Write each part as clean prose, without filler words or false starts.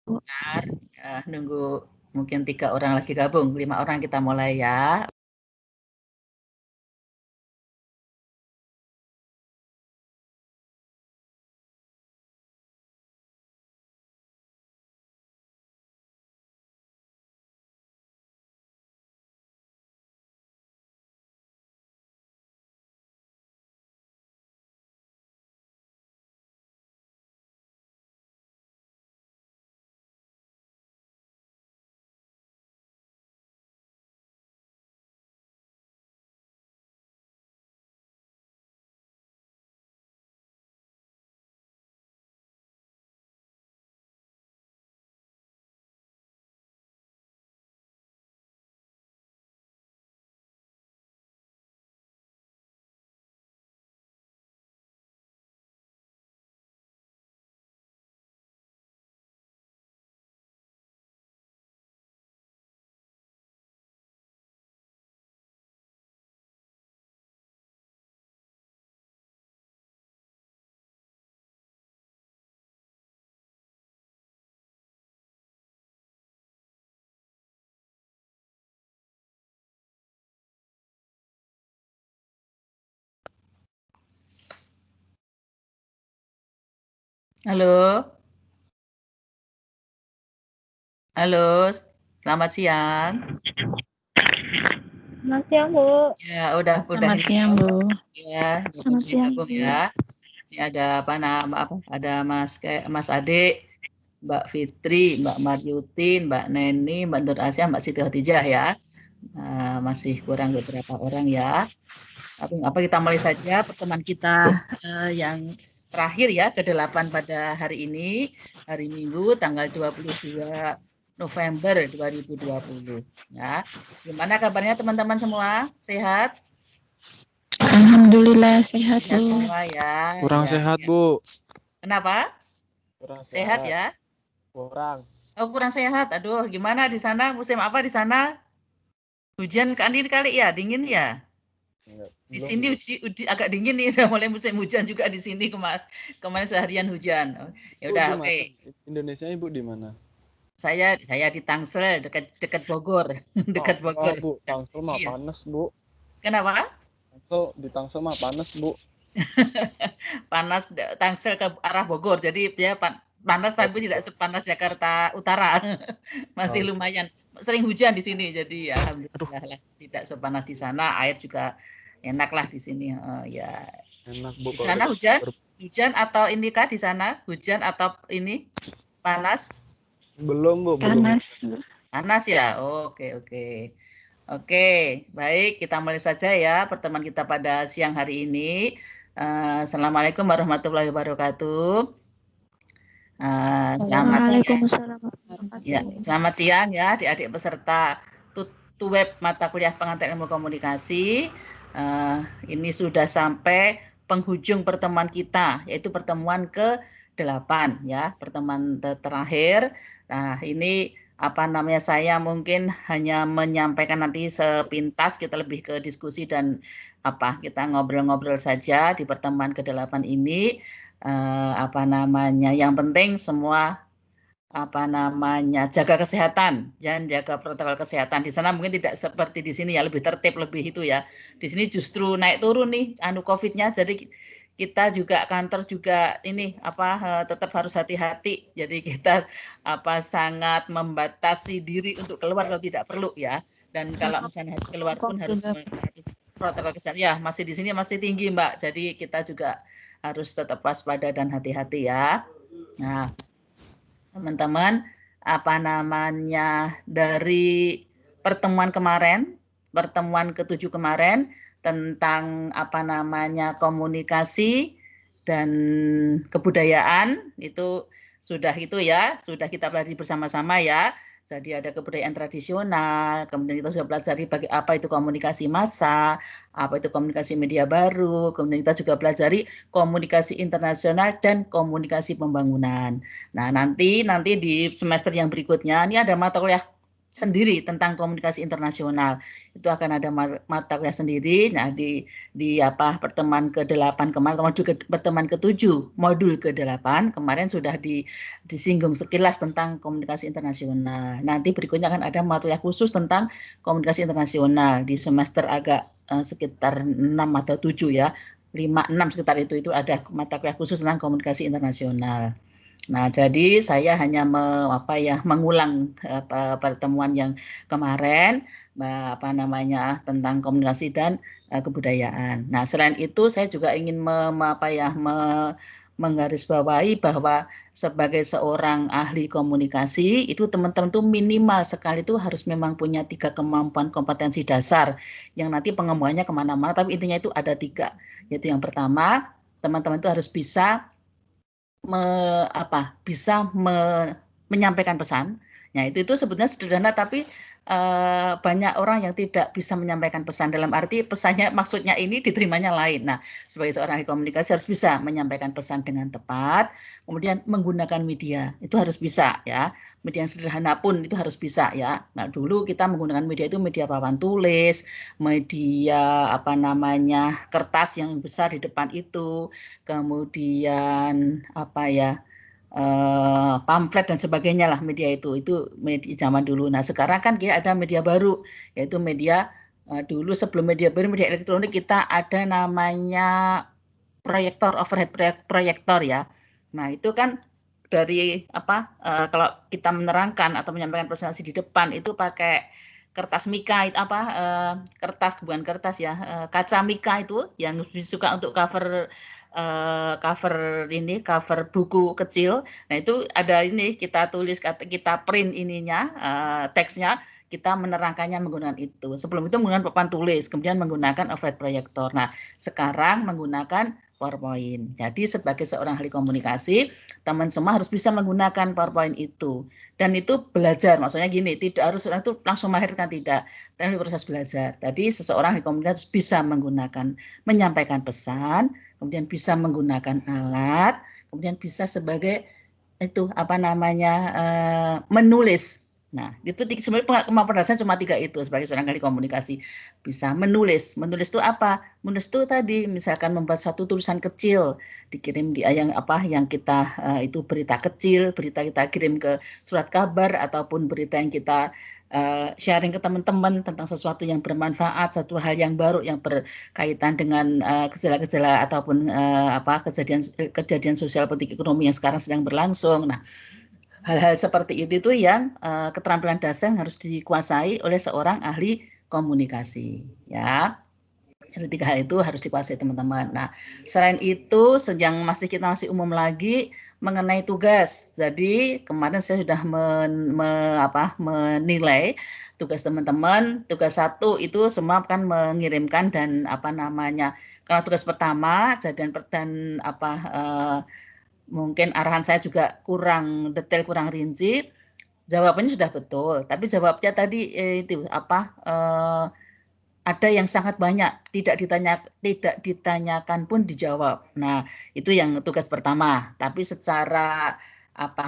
Bentar, ya, nunggu mungkin 3 orang lagi gabung, 5 orang kita mulai ya. Halo, halo, selamat siang. Selamat siang, Bu. Ya, udah Selamat ini siang, Bu. ya, Selamat siang, gabung Bu. ya. Ini ada ada Mas Ade, Mbak Fitri, Mbak Maryutin, Mbak Neni, Mbak Nur Asia, Mbak Siti Khadijah ya. Masih kurang beberapa orang ya. Apa kita mulai saja pertemuan kita yang terakhir ya, ke-8 pada hari ini, hari Minggu tanggal 22 November 2020 ya. Gimana kabarnya teman-teman semua? Sehat? Alhamdulillah sehat, Sehat Bu. semua ya. Kurang Ya, sehat, ya. Bu. Kenapa? Kurang Sehat sehat. ya? Kurang. Oh, kurang sehat. Aduh, gimana di sana? Musim apa di sana? Hujan kan ini kali ya, dingin ya? Enggak, Di belum, sini agak dingin nih, udah mulai musim hujan juga di sini kemarin seharian hujan. Ya Bu, udah, di oke. mana? Indonesia Ibu di mana? Saya di Tangsel, dekat Bogor, dekat Wah, Bogor. Bu, Tangsel mah Iya. panas, Bu. Kenapa? Tangsel mah panas, Bu. Panas Tangsel ke arah Bogor, jadi ya panas tapi tidak sepanas Jakarta Utara. Masih Oh, lumayan. Sering hujan di sini, jadi ya aduh, alhamdulillah lah tidak sepanas di sana. Air juga enak lah di sini. Ya enak, Bu, di kalau sana dekat hujan, Bogor. hujan atau ini kah di sana hujan atau ini panas? Belum, Bu, belum. Panas. Panas ya. Oke oke. Oke, baik kita mulai saja ya pertemuan kita pada siang hari ini. Assalamualaikum warahmatullahi wabarakatuh. Selamat siang. Waalaikumsalam Ya, warahmatullahi wabarakatuh. selamat siang ya adik-adik peserta web mata kuliah pengantar ilmu komunikasi. Ini sudah sampai penghujung pertemuan kita, yaitu pertemuan ke-8 ya, pertemuan terakhir. Nah, ini apa namanya saya mungkin hanya menyampaikan nanti sepintas, kita lebih ke diskusi dan kita ngobrol-ngobrol saja di pertemuan ke-8 ini. Apa namanya? Yang penting semua jaga kesehatan, jangan jaga protokol kesehatan. Di sana mungkin tidak seperti di sini ya, lebih tertib, lebih itu ya. Di sini justru naik turun nih COVID-nya, jadi kita juga kantor juga ini tetap harus hati-hati. Jadi kita sangat membatasi diri untuk keluar kalau tidak perlu ya. Dan kalau misalnya harus keluar pun harus protokol kesehatan. Ya, masih di sini masih tinggi, Mbak. Jadi kita juga harus tetap waspada dan hati-hati ya. Nah, teman-teman, dari pertemuan kemarin, pertemuan ke-7 kemarin tentang komunikasi dan kebudayaan itu sudah sudah kita pelajari bersama-sama ya. Jadi ada kebudayaan tradisional, kemudian kita sudah pelajari apa itu komunikasi massa, apa itu komunikasi media baru, kemudian kita juga pelajari komunikasi internasional dan komunikasi pembangunan. Nah, nanti di semester yang berikutnya ini ada mata kuliah sendiri tentang komunikasi internasional. Itu akan ada mata kuliah sendiri. Nah, di pertemuan ke-8 kemarin, pertemuan ke-7, modul ke-8 kemarin sudah disinggung sekilas tentang komunikasi internasional. Nanti berikutnya akan ada mata kuliah khusus tentang komunikasi internasional di semester agak sekitar 6 atau 7 ya. 5, 6 sekitar itu ada mata kuliah khusus tentang komunikasi internasional. Nah, jadi saya hanya mengulang pertemuan yang kemarin tentang komunikasi dan kebudayaan. Nah, selain itu saya juga ingin menggarisbawahi bahwa sebagai seorang ahli komunikasi itu teman-teman tuh minimal sekali itu harus memang punya 3 kemampuan kompetensi dasar yang nanti pengembangannya kemana-mana, tapi intinya itu ada 3. Yaitu yang pertama, teman-teman itu harus bisa menyampaikan pesan. Nah, itu sebetulnya sederhana, tapi banyak orang yang tidak bisa menyampaikan pesan, dalam arti pesannya maksudnya ini diterimanya lain. Nah, sebagai seorang ahli komunikasi harus bisa menyampaikan pesan dengan tepat, kemudian menggunakan media itu harus bisa ya. Media yang sederhana pun itu harus bisa ya. Nah, dulu kita menggunakan media itu media papan tulis, media kertas yang besar di depan itu, kemudian pamflet dan sebagainya lah, media itu media zaman dulu. Nah, sekarang kan kita ada media baru, yaitu media dulu sebelum media baru, media elektronik, kita ada namanya proyektor, overhead proyektor ya. Nah, itu kan dari kalau kita menerangkan atau menyampaikan presentasi di depan itu pakai kertas mika, kertas, bukan kertas ya, kaca mika itu yang suka untuk cover cover buku kecil. Nah, itu ada ini, kita tulis, kita print teksnya, kita menerangkannya menggunakan itu. Sebelum itu menggunakan papan tulis, kemudian menggunakan overhead proyektor. Nah, sekarang menggunakan PowerPoint. Jadi sebagai seorang ahli komunikasi, teman semua harus bisa menggunakan PowerPoint itu. Dan itu belajar, maksudnya gini, tidak harus orang itu langsung mahir, kan tidak. Tapi proses belajar. Jadi seseorang ahli komunikasi harus bisa menyampaikan pesan, kemudian bisa menggunakan alat, kemudian bisa sebagai menulis. Nah, itu sebenarnya kemampuan dasar cuma 3 itu sebagai seorang ahli komunikasi. Bisa menulis. Menulis itu apa? Menulis itu tadi misalkan membuat satu tulisan kecil, dikirim yang kita itu berita kecil, berita kita kirim ke surat kabar, ataupun berita yang kita sharing ke teman-teman tentang sesuatu yang bermanfaat, satu hal yang baru yang berkaitan dengan gejala-gejala ataupun kejadian sosial, politik, ekonomi yang sekarang sedang berlangsung. Nah, hal-hal seperti itu yang keterampilan dasar yang harus dikuasai oleh seorang ahli komunikasi, ya. Jadi 3 hal itu harus dikuasai teman-teman. Nah, selain itu yang kita masih umum lagi mengenai tugas. Jadi kemarin saya sudah menilai tugas teman-teman. Tugas 1 itu semua kan mengirimkan dan karena tugas pertama dan mungkin arahan saya juga kurang detail, kurang rinci. Jawabannya sudah betul, tapi jawabnya tadi ada yang sangat banyak, tidak ditanyakan pun dijawab. Nah, itu yang tugas pertama. Tapi secara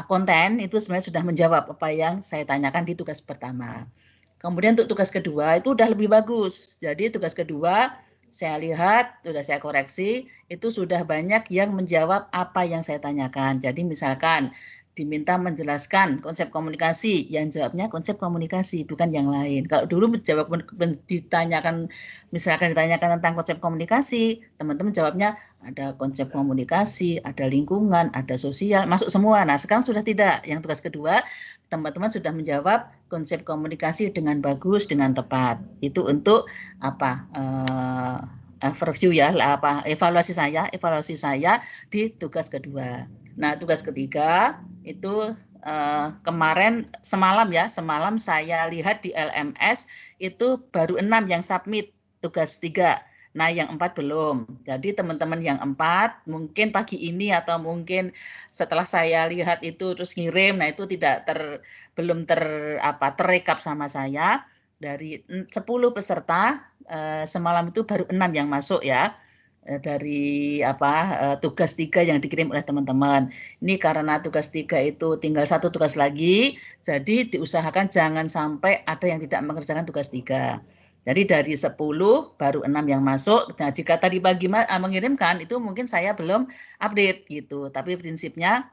konten itu sebenarnya sudah menjawab apa yang saya tanyakan di tugas pertama. Kemudian untuk tugas kedua itu udah lebih bagus. Jadi tugas kedua saya lihat, sudah saya koreksi, itu sudah banyak yang menjawab apa yang saya tanyakan. Jadi misalkan diminta menjelaskan konsep komunikasi, yang jawabnya konsep komunikasi, bukan yang lain. Kalau dulu ditanyakan tentang konsep komunikasi, teman-teman jawabnya ada konsep komunikasi, ada lingkungan, ada sosial, masuk semua. Nah, sekarang sudah tidak. Yang tugas kedua, teman-teman sudah menjawab konsep komunikasi dengan bagus, dengan tepat. Itu untuk overview ya, evaluasi saya di tugas kedua. Nah, tugas ketiga itu kemarin semalam saya lihat di LMS itu baru 6 yang submit tugas 3. Nah, yang 4 belum. Jadi teman-teman yang 4 mungkin pagi ini atau mungkin setelah saya lihat itu terus ngirim, nah itu belum terrekap sama saya. Dari 10 peserta semalam itu baru 6 yang masuk ya. dari tugas 3 yang dikirim oleh teman-teman. Ini karena tugas 3 itu tinggal 1 tugas lagi, jadi diusahakan jangan sampai ada yang tidak mengerjakan tugas 3. Jadi dari 10 baru 6 yang masuk. Nah, jika tadi pagi mengirimkan itu mungkin saya belum update gitu. Tapi prinsipnya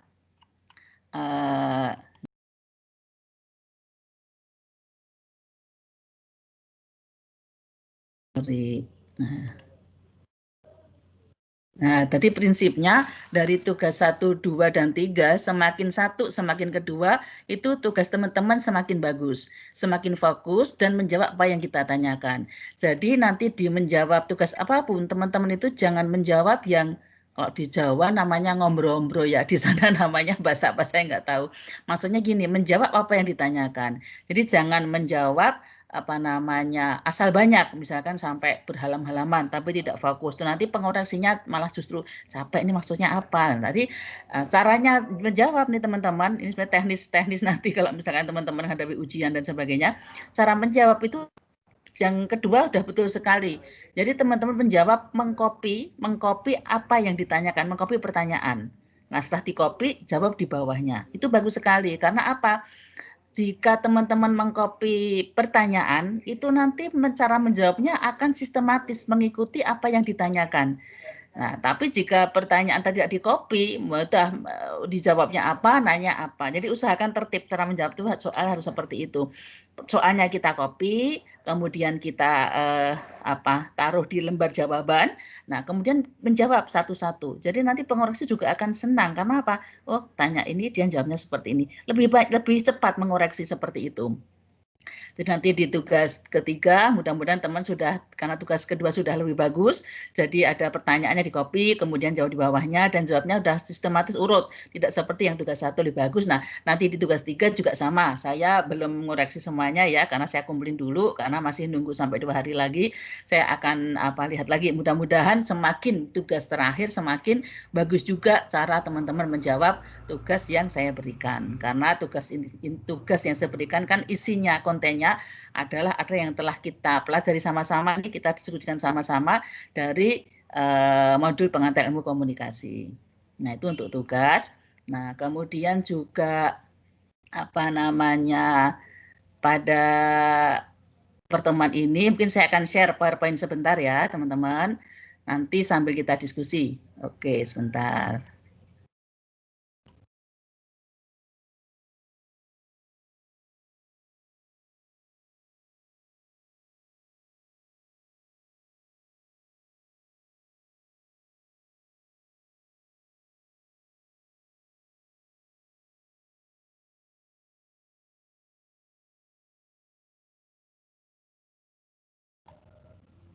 Nah, tadi prinsipnya dari tugas 1, 2, dan 3, semakin 1, semakin kedua, itu tugas teman-teman semakin bagus, semakin fokus, dan menjawab apa yang kita tanyakan. Jadi nanti di menjawab tugas apapun, teman-teman itu jangan menjawab yang, kalau di Jawa namanya ngombro-ombro ya, di sana namanya basa-basa yang nggak tahu. Maksudnya gini, menjawab apa yang ditanyakan. Jadi jangan menjawab asal banyak, misalkan sampai berhalam-halaman tapi tidak fokus. Itu nanti pengoreksinya malah justru capek, ini maksudnya apa. Tadi caranya menjawab nih teman-teman, ini sebenarnya teknis nanti kalau misalkan teman-teman hadapi ujian dan sebagainya. Cara menjawab itu yang kedua udah betul sekali. Jadi teman-teman menjawab mengcopy apa yang ditanyakan, mengcopy pertanyaan. Nah, setelah di-copy, jawab di bawahnya. Itu bagus sekali. Karena apa? Jika teman-teman mengcopy pertanyaan, itu nanti cara menjawabnya akan sistematis mengikuti apa yang ditanyakan. Nah, tapi jika pertanyaan tadi tidak di-copy, mudah dijawabnya apa, nanya apa. Jadi usahakan tertib cara menjawab itu soal harus seperti itu. Soalnya kita copy, kemudian kita taruh di lembar jawaban. Nah, kemudian menjawab satu-satu. Jadi nanti pengoreksi juga akan senang karena apa? Oh, tanya ini dia jawabnya seperti ini. Lebih cepat mengoreksi seperti itu. Jadi nanti di tugas ketiga, mudah-mudahan teman sudah, karena tugas kedua sudah lebih bagus, jadi ada pertanyaannya di copy, kemudian jawab di bawahnya, dan jawabnya sudah sistematis urut, tidak seperti yang tugas 1 lebih bagus. Nah, nanti di tugas 3 juga sama, saya belum mengoreksi semuanya ya, karena saya kumpulin dulu, karena masih nunggu sampai 2 hari lagi, saya akan lihat lagi, mudah-mudahan semakin tugas terakhir, semakin bagus juga cara teman-teman menjawab tugas yang saya berikan, karena tugas yang saya berikan kan isinya, kontennya adalah ada yang telah kita pelajari sama-sama, ini kita diskusikan sama-sama dari modul pengantar ilmu komunikasi. Nah, itu untuk tugas. Nah, kemudian juga pada pertemuan ini mungkin saya akan share PowerPoint sebentar ya, teman-teman. Nanti sambil kita diskusi. Oke, sebentar.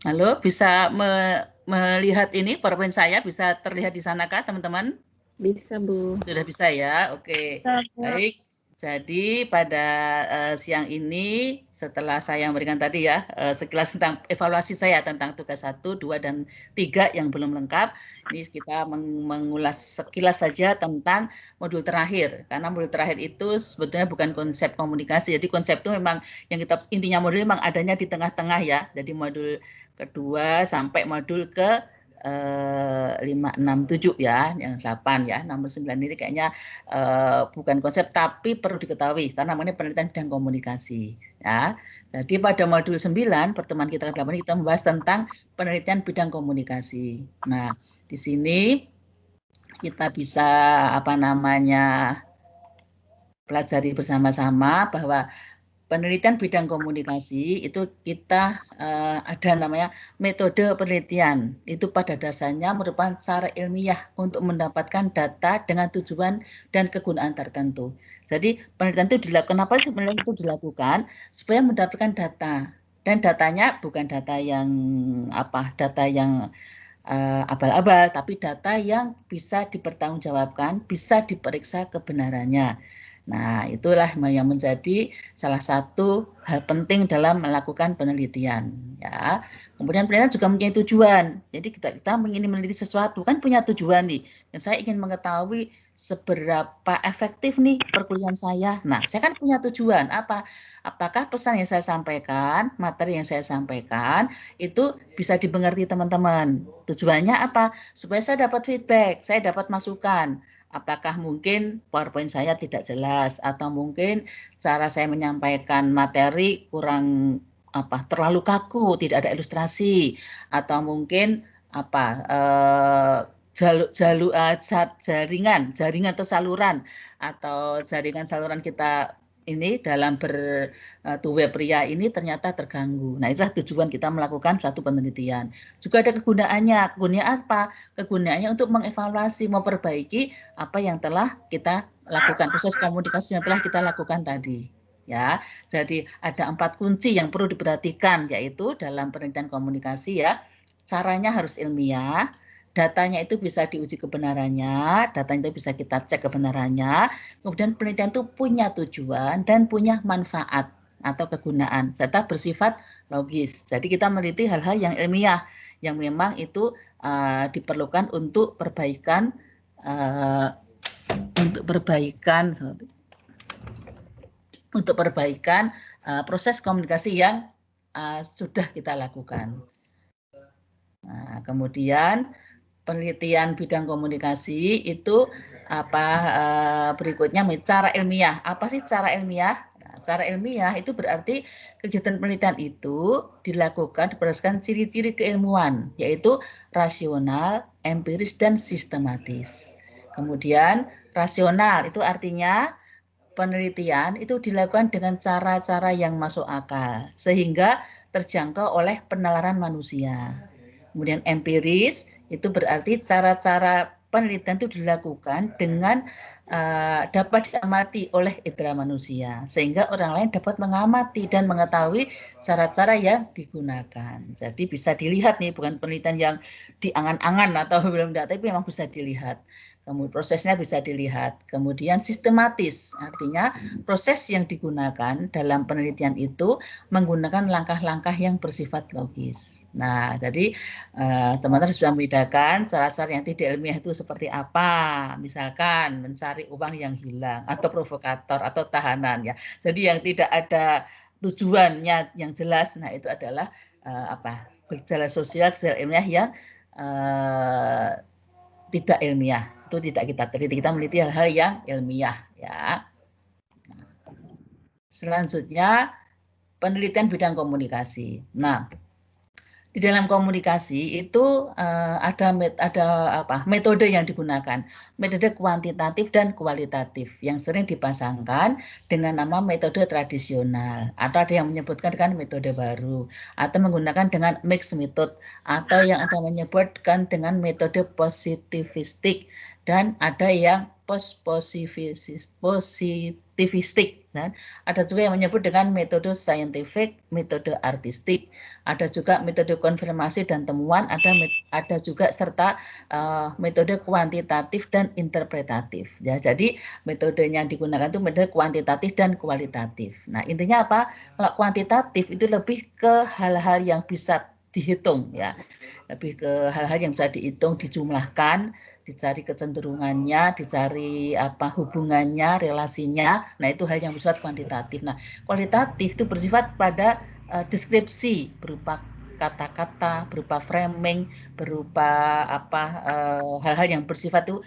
Halo, bisa melihat ini PowerPoint saya, bisa terlihat di sana kah teman-teman? Bisa, Bu. Sudah bisa ya, oke. Baik, jadi pada siang ini setelah saya memberikan tadi ya sekilas tentang evaluasi saya tentang tugas 1, 2, dan 3 yang belum lengkap, ini kita mengulas sekilas saja tentang modul terakhir, karena modul terakhir itu sebetulnya bukan konsep komunikasi, jadi konsep itu memang yang kita intinya modul memang adanya di tengah-tengah ya, jadi modul kedua sampai modul ke 5, 6, 7 ya, yang 8 ya, nomor 9 ini kayaknya bukan konsep tapi perlu diketahui karena namanya penelitian bidang komunikasi ya. Jadi pada modul 9 pertemuan kita ke-8 kita membahas tentang penelitian bidang komunikasi. Nah, di sini kita bisa pelajari bersama-sama bahwa penelitian bidang komunikasi itu kita ada namanya metode penelitian. Itu pada dasarnya merupakan cara ilmiah untuk mendapatkan data dengan tujuan dan kegunaan tertentu. Jadi penelitian itu dilakukan, kenapa sih penelitian itu dilakukan? Supaya mendapatkan data. Dan datanya bukan data yang abal-abal, tapi data yang bisa dipertanggungjawabkan, bisa diperiksa kebenarannya. Nah, itulah yang menjadi salah satu hal penting dalam melakukan penelitian. Ya. Kemudian penelitian juga mempunyai tujuan. Jadi kita ingin meneliti sesuatu, kan punya tujuan nih. Dan saya ingin mengetahui seberapa efektif nih perkuliahan saya. Nah, saya kan punya tujuan apa? Apakah pesan yang saya sampaikan, materi yang saya sampaikan itu bisa dimengerti teman-teman. Tujuannya apa? Supaya saya dapat feedback, saya dapat masukan. Apakah mungkin PowerPoint saya tidak jelas atau mungkin cara saya menyampaikan materi kurang terlalu kaku, tidak ada ilustrasi atau mungkin jaringan atau saluran kita ini dalam tubuh pria ini ternyata terganggu. Nah, itulah tujuan kita melakukan suatu penelitian. Juga ada kegunaannya. Kegunaan apa? Kegunaannya untuk mengevaluasi, memperbaiki apa yang telah kita lakukan, proses komunikasi yang telah kita lakukan tadi. Ya, jadi ada 4 kunci yang perlu diperhatikan, yaitu dalam penelitian komunikasi ya. Caranya harus ilmiah, datanya itu bisa diuji kebenarannya, datanya itu bisa kita cek kebenarannya, kemudian penelitian itu punya tujuan dan punya manfaat atau kegunaan, serta bersifat logis. Jadi kita meneliti hal-hal yang ilmiah, yang memang itu diperlukan untuk perbaikan proses komunikasi yang sudah kita lakukan. Nah, kemudian penelitian bidang komunikasi itu berikutnya cara ilmiah. Apa sih cara ilmiah? Nah, cara ilmiah itu berarti kegiatan penelitian itu dilakukan berdasarkan ciri-ciri keilmuan, yaitu rasional, empiris, dan sistematis. Kemudian rasional itu artinya penelitian itu dilakukan dengan cara-cara yang masuk akal, sehingga terjangkau oleh penalaran manusia. Kemudian empiris itu berarti cara-cara penelitian itu dilakukan dengan dapat diamati oleh indera manusia, sehingga orang lain dapat mengamati dan mengetahui cara-cara yang digunakan. Jadi bisa dilihat nih, bukan penelitian yang diangan-angan atau belum tidak, tapi memang bisa dilihat. Kemudian prosesnya bisa dilihat. Kemudian sistematis, artinya proses yang digunakan dalam penelitian itu menggunakan langkah-langkah yang bersifat logis. Nah, jadi teman-teman sudah membedakan cara-cara yang tidak ilmiah itu seperti apa. Misalkan mencari uang yang hilang, atau provokator, atau tahanan ya. Jadi yang tidak ada tujuannya yang jelas, nah itu adalah gejala sosial, gejala ilmiah yang tidak ilmiah. Itu tidak kita teliti, kita meneliti hal-hal yang ilmiah ya. Selanjutnya penelitian bidang komunikasi. Nah, di dalam komunikasi itu ada metode yang digunakan, metode kuantitatif dan kualitatif yang sering dipasangkan dengan nama metode tradisional, atau ada yang menyebutkan dengan metode baru, atau menggunakan dengan mixed method, atau yang ada menyebutkan dengan metode positivistik, dan ada yang positivistik, dan ada juga yang menyebut dengan metode scientific, metode artistik, ada juga metode konfirmasi dan temuan, ada juga serta metode kuantitatif dan interpretatif. Ya, jadi metodenya yang digunakan itu metode kuantitatif dan kualitatif. Nah, intinya apa? Kalau kuantitatif itu lebih ke hal-hal yang bisa dihitung ya, lebih ke hal-hal yang bisa dihitung, dijumlahkan, dicari kecenderungannya, dicari hubungannya, relasinya. Nah, itu hal yang bersifat kuantitatif. Nah, kualitatif itu bersifat pada deskripsi berupa kata-kata, berupa framing, berupa hal-hal yang bersifat itu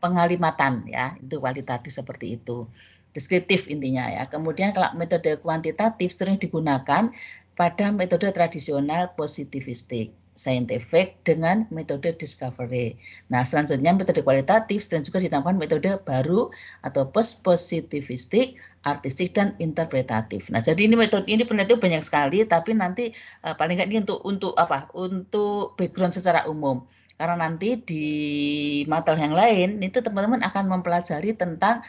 pengalimatan ya, itu kualitatif seperti itu. Deskriptif intinya ya. Kemudian kalau metode kuantitatif sering digunakan pada metode tradisional positivistik, scientific dengan metode discovery. Nah, selanjutnya metode kualitatif dan juga ditambahkan metode baru atau post-positivistik, artistik, dan interpretatif. Nah, jadi ini metode ini penelitian banyak sekali, tapi nanti paling nggak ini untuk background secara umum. Karena nanti di materi yang lain itu teman-teman akan mempelajari tentang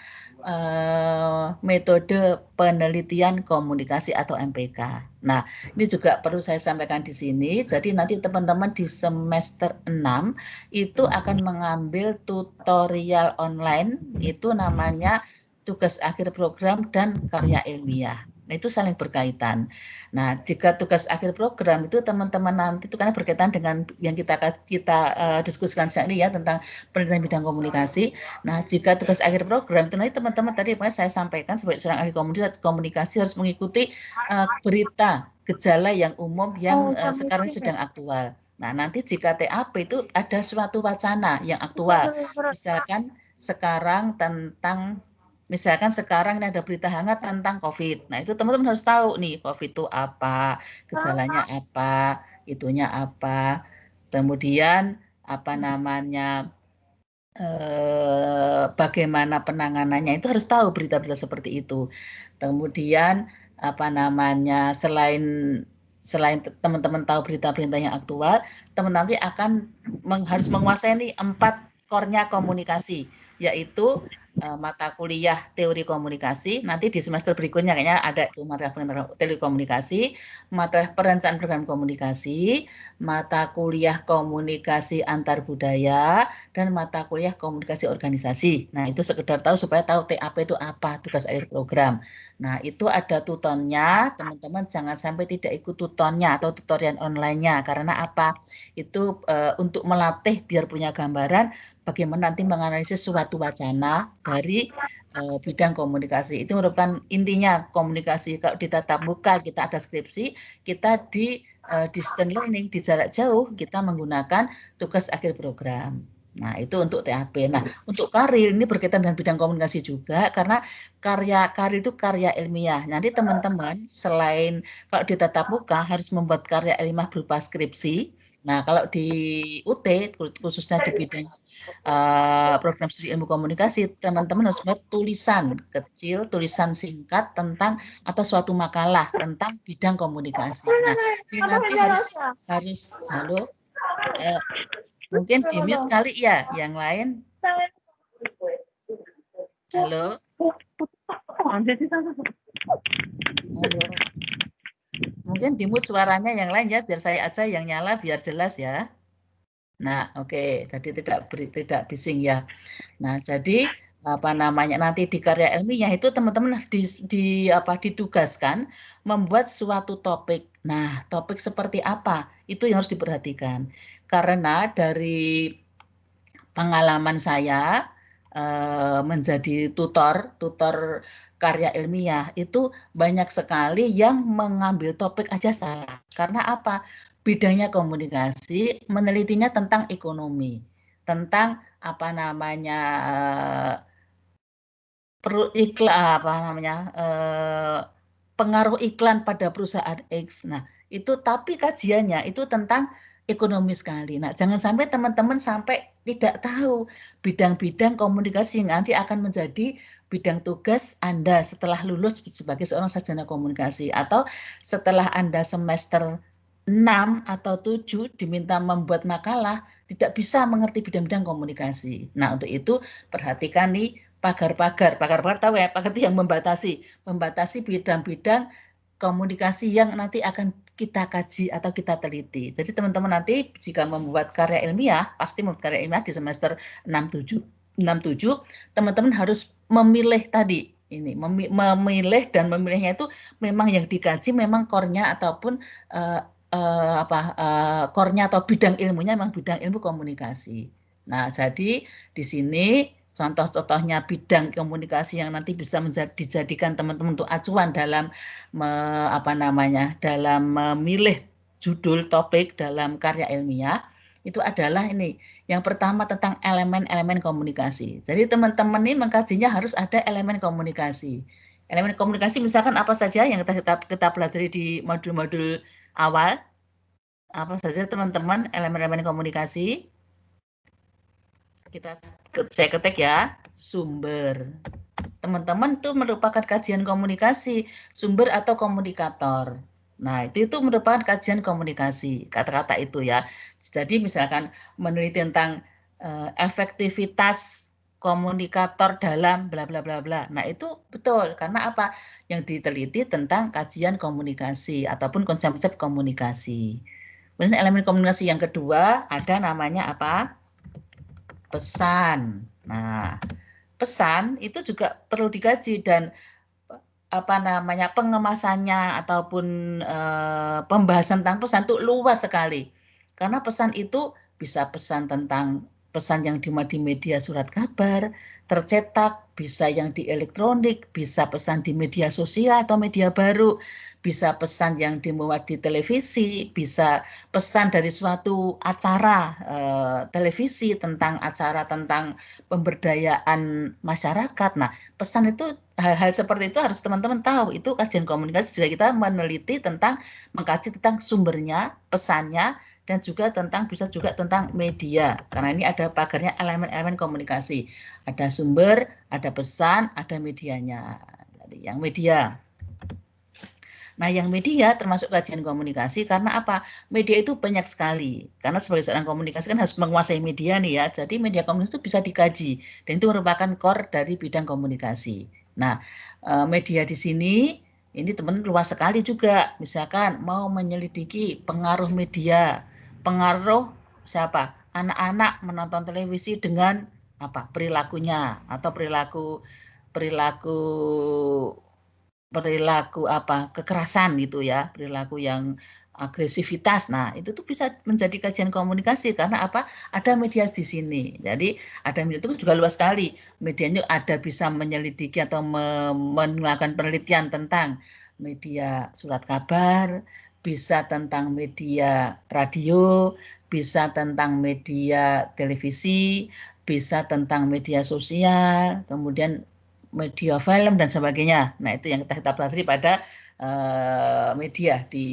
metode penelitian komunikasi atau MPK. Nah, ini juga perlu saya sampaikan di sini. Jadi nanti teman-teman di semester 6 itu akan mengambil tutorial online, itu namanya tugas akhir program dan karya ilmiah. Nah, itu saling berkaitan. Nah, jika tugas akhir program itu teman-teman nanti itu karena berkaitan dengan yang kita diskusikan saat ini ya tentang penelitian bidang komunikasi. Nah, jika tugas akhir program itu nanti teman-teman tadi yang saya sampaikan sebagai seorang ahli komunikasi harus mengikuti berita gejala yang umum yang sekarang sedang aktual. Nah, nanti jika TAP itu ada suatu wacana yang aktual. Misalkan sekarang ini ada berita hangat tentang COVID. Nah, itu teman-teman harus tahu nih, COVID itu apa, gejalanya apa, itunya apa. Kemudian apa namanya, bagaimana penanganannya itu harus tahu berita-berita seperti itu. Kemudian apa namanya, selain teman-teman tahu berita-berita yang aktual, teman-teman akan harus menguasai nih 4 core-nya komunikasi, yaitu mata kuliah teori komunikasi. Nanti di semester berikutnya kayaknya ada itu mata kuliah teori komunikasi, mata kuliah perencanaan program komunikasi, mata kuliah komunikasi antar budaya, dan mata kuliah komunikasi organisasi. Nah, itu sekedar tahu supaya tahu TAP itu apa, tugas akhir program. Nah, itu ada tutornya, teman-teman jangan sampai tidak ikut tutornya atau tutorial online-nya. Karena apa? Itu untuk melatih biar punya gambaran bagaimana nanti menganalisis suatu wacana dari bidang komunikasi. Itu merupakan intinya komunikasi. Kalau di tatap muka kita ada skripsi, kita di distance learning, di jarak jauh, kita menggunakan tugas akhir program. Nah, itu untuk TAP. Nah, untuk karir ini berkaitan dengan bidang komunikasi juga, karena karir itu karya ilmiah. Nanti teman-teman selain kalau di tatap muka harus membuat karya ilmiah berupa skripsi. Nah, kalau di UT, khususnya di bidang program studi ilmu komunikasi, teman-teman harus buat tulisan kecil, tulisan singkat tentang atau suatu makalah tentang bidang komunikasi. Nah, ini nanti harus halo, mungkin di mute kali ya, yang lain. Halo. Halo. Mungkin di mute suaranya yang lain ya, biar saya aja yang nyala biar jelas ya. Nah, oke, tadi tidak bising ya. Nah, jadi apa namanya nanti di karya ilmiah itu teman-teman ditugaskan membuat suatu topik. Nah, topik seperti apa? Itu yang harus diperhatikan. Karena dari pengalaman saya menjadi tutor karya ilmiah itu banyak sekali yang mengambil topik aja salah. Karena apa? Bidangnya komunikasi, menelitinya tentang ekonomi, tentang apa namanya pengaruh iklan pada perusahaan X. Nah, itu tapi kajiannya itu tentang ekonomi sekali. Nah, jangan sampai teman-teman sampai tidak tahu bidang-bidang komunikasi yang nanti akan menjadi bidang tugas Anda setelah lulus sebagai seorang sarjana komunikasi atau setelah Anda semester 6 atau 7 diminta membuat makalah, tidak bisa mengerti bidang-bidang komunikasi. Nah, untuk itu perhatikan nih pagar-pagar tahu ya, pagar itu yang membatasi bidang-bidang komunikasi yang nanti akan kita kaji atau kita teliti. Jadi teman-teman nanti jika membuat karya ilmiah, pasti membuat karya ilmiah di semester 6-7, teman-teman harus memilih tadi ini, memilih dan memilihnya itu memang yang dikaji memang core-nya ataupun core-nya atau bidang ilmunya memang bidang ilmu komunikasi. Nah, jadi di sini contoh-contohnya bidang komunikasi yang nanti bisa dijadikan teman-teman untuk acuan dalam dalam memilih judul topik dalam karya ilmiah itu adalah ini. Yang pertama tentang elemen-elemen komunikasi. Jadi teman-teman ini mengkajinya harus ada elemen komunikasi. Elemen komunikasi misalkan apa saja yang kita pelajari di modul-modul awal. Apa saja teman-teman elemen-elemen komunikasi? Saya ketik ya, sumber. Teman-teman itu merupakan kajian komunikasi, sumber atau komunikator. Nah, itu merupakan kajian komunikasi, kata-kata itu ya. Jadi misalkan meneliti tentang efektivitas komunikator dalam bla bla bla bla. Nah, itu betul karena apa? Yang diteliti tentang kajian komunikasi ataupun konsep-konsep komunikasi. Kemudian elemen komunikasi yang kedua ada namanya apa? Pesan. Nah, pesan itu juga perlu dikaji dan apa namanya, pengemasannya ataupun pembahasan tentang pesan itu luas sekali. Karena pesan itu bisa pesan tentang pesan yang dimuat di media surat kabar, tercetak, bisa yang di elektronik, bisa pesan di media sosial atau media baru, bisa pesan yang dimuat di televisi, bisa pesan dari suatu acara televisi tentang acara tentang pemberdayaan masyarakat. Nah, pesan itu hal-hal seperti itu harus teman-teman tahu. Itu kajian komunikasi juga kita meneliti tentang mengkaji tentang sumbernya, pesannya, dan juga tentang bisa juga tentang media. Karena ini ada pagarnya elemen-elemen komunikasi. Ada sumber, ada pesan, ada medianya. Jadi yang media. Nah, yang media termasuk kajian komunikasi karena apa? Media itu banyak sekali. Karena sebagai seorang komunikasi kan harus menguasai media nih ya. Jadi media komunikasi itu bisa dikaji dan itu merupakan core dari bidang komunikasi. Nah, media di sini ini teman luas sekali juga. Misalkan mau menyelidiki pengaruh media, pengaruh siapa? Anak-anak menonton televisi dengan apa? Perilakunya atau perilaku apa kekerasan gitu ya, perilaku yang agresivitas. Nah, itu tuh bisa menjadi kajian komunikasi karena apa? Ada media di sini. Jadi ada media itu juga luas sekali. Medianya ada bisa menyelidiki atau melakukan penelitian tentang media surat kabar, bisa tentang media radio, bisa tentang media televisi, bisa tentang media sosial, kemudian media film dan sebagainya. Nah, itu yang kita pelajari pada media di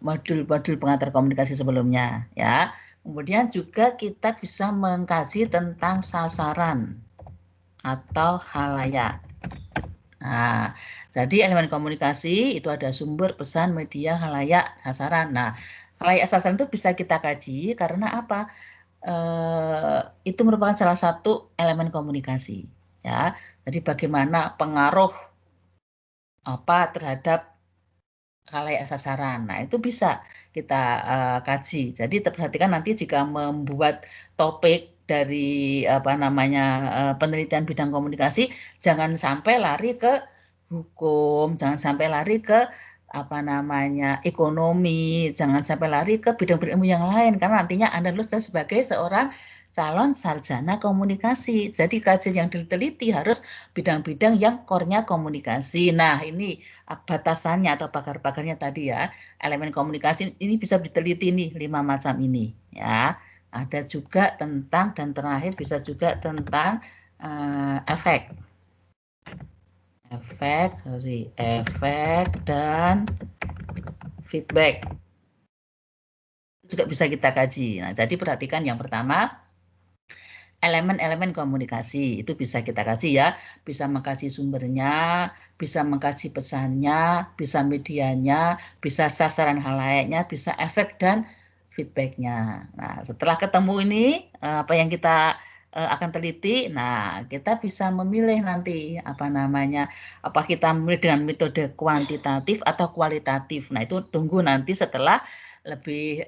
modul-modul pengantar komunikasi sebelumnya ya. Kemudian juga kita bisa mengkaji tentang sasaran atau halayak. Nah, jadi elemen komunikasi itu ada sumber, pesan, media, halayak, sasaran. Nah, halayak sasaran itu bisa kita kaji karena apa? Itu merupakan salah satu elemen komunikasi ya. Jadi bagaimana pengaruh apa terhadap khalayak sasaran. Nah, itu bisa kita kaji. Jadi perhatikan nanti jika membuat topik dari apa namanya penelitian bidang komunikasi, jangan sampai lari ke hukum, jangan sampai lari ke apa namanya ekonomi, jangan sampai lari ke bidang-bidang ilmu yang lain karena nantinya Anda lulus sebagai seorang calon sarjana komunikasi. Jadi kajian yang diteliti harus bidang-bidang yang core-nya komunikasi. Nah, ini batasannya atau pakar-pakarnya tadi ya, elemen komunikasi ini bisa diteliti nih 5 macam ini ya. Ada juga tentang dan terakhir bisa juga tentang efek dan feedback juga bisa kita kaji. Nah, jadi perhatikan yang pertama elemen-elemen komunikasi itu bisa kita kaji ya, bisa mengkaji sumbernya, bisa mengkaji pesannya, bisa medianya, bisa sasaran halayaknya, bisa efek dan feedbacknya. Nah, setelah ketemu ini apa yang kita akan teliti, nah kita bisa memilih nanti apa namanya, apa kita memilih dengan metode kuantitatif atau kualitatif. Nah, itu tunggu nanti setelah lebih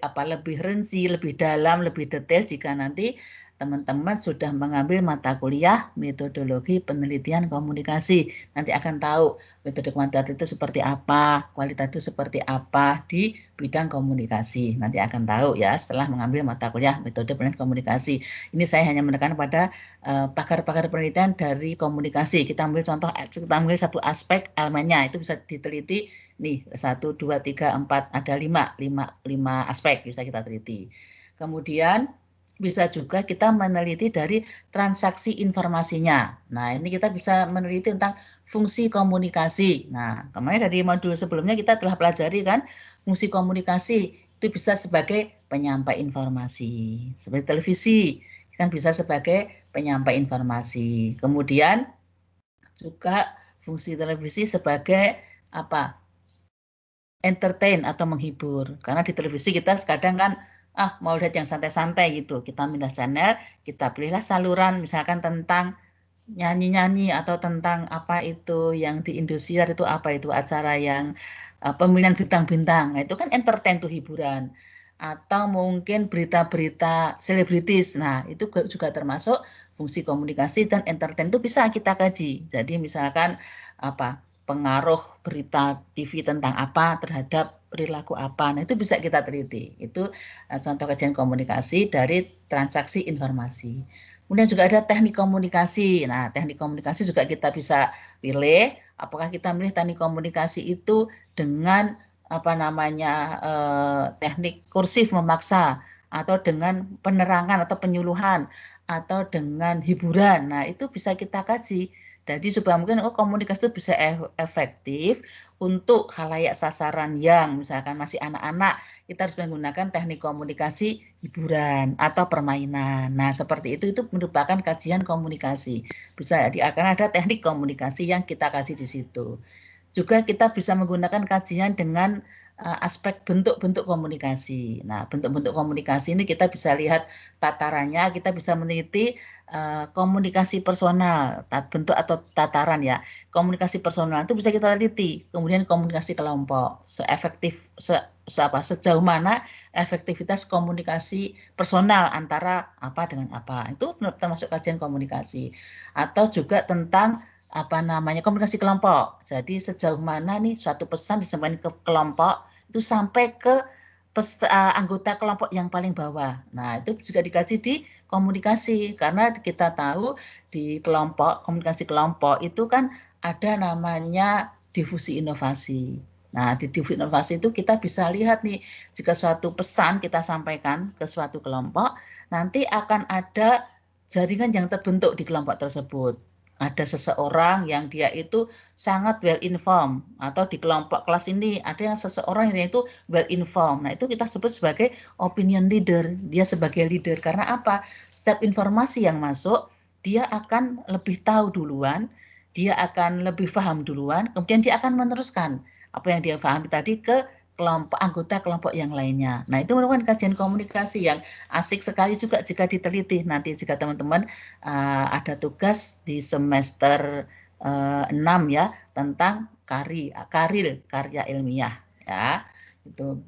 rinci, lebih dalam, lebih detail jika nanti teman-teman sudah mengambil mata kuliah metodologi penelitian komunikasi. Nanti akan tahu metode kuantitatif itu seperti apa, kualitatif itu seperti apa di bidang komunikasi. Nanti akan tahu ya setelah mengambil mata kuliah metode penelitian komunikasi. Ini saya hanya menekan pada pakar-pakar penelitian dari komunikasi. Kita ambil contoh, kita ambil satu aspek elemennya, itu bisa diteliti nih 1, 2, 3, 4, ada 5 aspek bisa kita teliti. Kemudian bisa juga kita meneliti dari transaksi informasinya. Nah, ini kita bisa meneliti tentang fungsi komunikasi. Nah, kemarin dari modul sebelumnya kita telah pelajari kan, fungsi komunikasi itu bisa sebagai penyampai informasi. Seperti televisi, kan bisa sebagai penyampai informasi. Kemudian juga fungsi televisi sebagai apa? Entertain atau menghibur. Karena di televisi kita kadang kan mau lihat yang santai-santai gitu. Kita pindah channel, kita pilihlah saluran misalkan tentang nyanyi-nyanyi atau tentang apa itu yang di Indosiar itu apa itu acara yang pemilihan bintang-bintang. Nah, itu kan entertain tuh hiburan. Atau mungkin berita-berita selebritis. Nah, itu juga termasuk fungsi komunikasi dan entertain itu bisa kita kaji. Jadi misalkan apa pengaruh berita TV tentang apa terhadap perilaku apa. Nah, itu bisa kita teliti. Itu contoh kajian komunikasi dari transaksi informasi. Kemudian juga ada teknik komunikasi. Nah, teknik komunikasi juga kita bisa pilih apakah kita milih teknik komunikasi itu dengan apa namanya teknik kursif memaksa atau dengan penerangan atau penyuluhan atau dengan hiburan. Nah, itu bisa kita kaji. Jadi supaya mungkin komunikasi itu bisa efektif untuk khalayak sasaran yang misalkan masih anak-anak, kita harus menggunakan teknik komunikasi hiburan atau permainan. Nah, seperti itu merupakan kajian komunikasi. Bisa akan ada teknik komunikasi yang kita kasih di situ. Juga kita bisa menggunakan kajian dengan aspek bentuk-bentuk komunikasi. Nah, bentuk-bentuk komunikasi ini kita bisa lihat tatarannya, kita bisa meneliti komunikasi personal, bentuk atau tataran ya. Komunikasi personal itu bisa kita teliti. Kemudian komunikasi kelompok, sejauh mana efektivitas komunikasi personal antara apa dengan apa. Itu termasuk kajian komunikasi. Atau juga tentang apa namanya komunikasi kelompok. Jadi sejauh mana nih suatu pesan disampaikan ke kelompok itu sampai ke anggota kelompok yang paling bawah. Nah, itu juga dikasih di komunikasi karena kita tahu di kelompok komunikasi kelompok itu kan ada namanya difusi inovasi. Nah, di difusi inovasi itu kita bisa lihat nih jika suatu pesan kita sampaikan ke suatu kelompok, nanti akan ada jaringan yang terbentuk di kelompok tersebut. Ada seseorang yang dia itu sangat well informed atau di kelompok kelas ini ada yang seseorang yang itu well informed. Nah, itu kita sebut sebagai opinion leader. Dia sebagai leader karena apa? Setiap informasi yang masuk, dia akan lebih tahu duluan, dia akan lebih paham duluan, kemudian dia akan meneruskan apa yang dia pahami tadi ke anggota kelompok yang lainnya. Nah, itu merupakan kajian komunikasi yang asik sekali juga jika diteliti. Nanti jika teman-teman ada tugas di semester 6 ya tentang karya ilmiah ya. Itu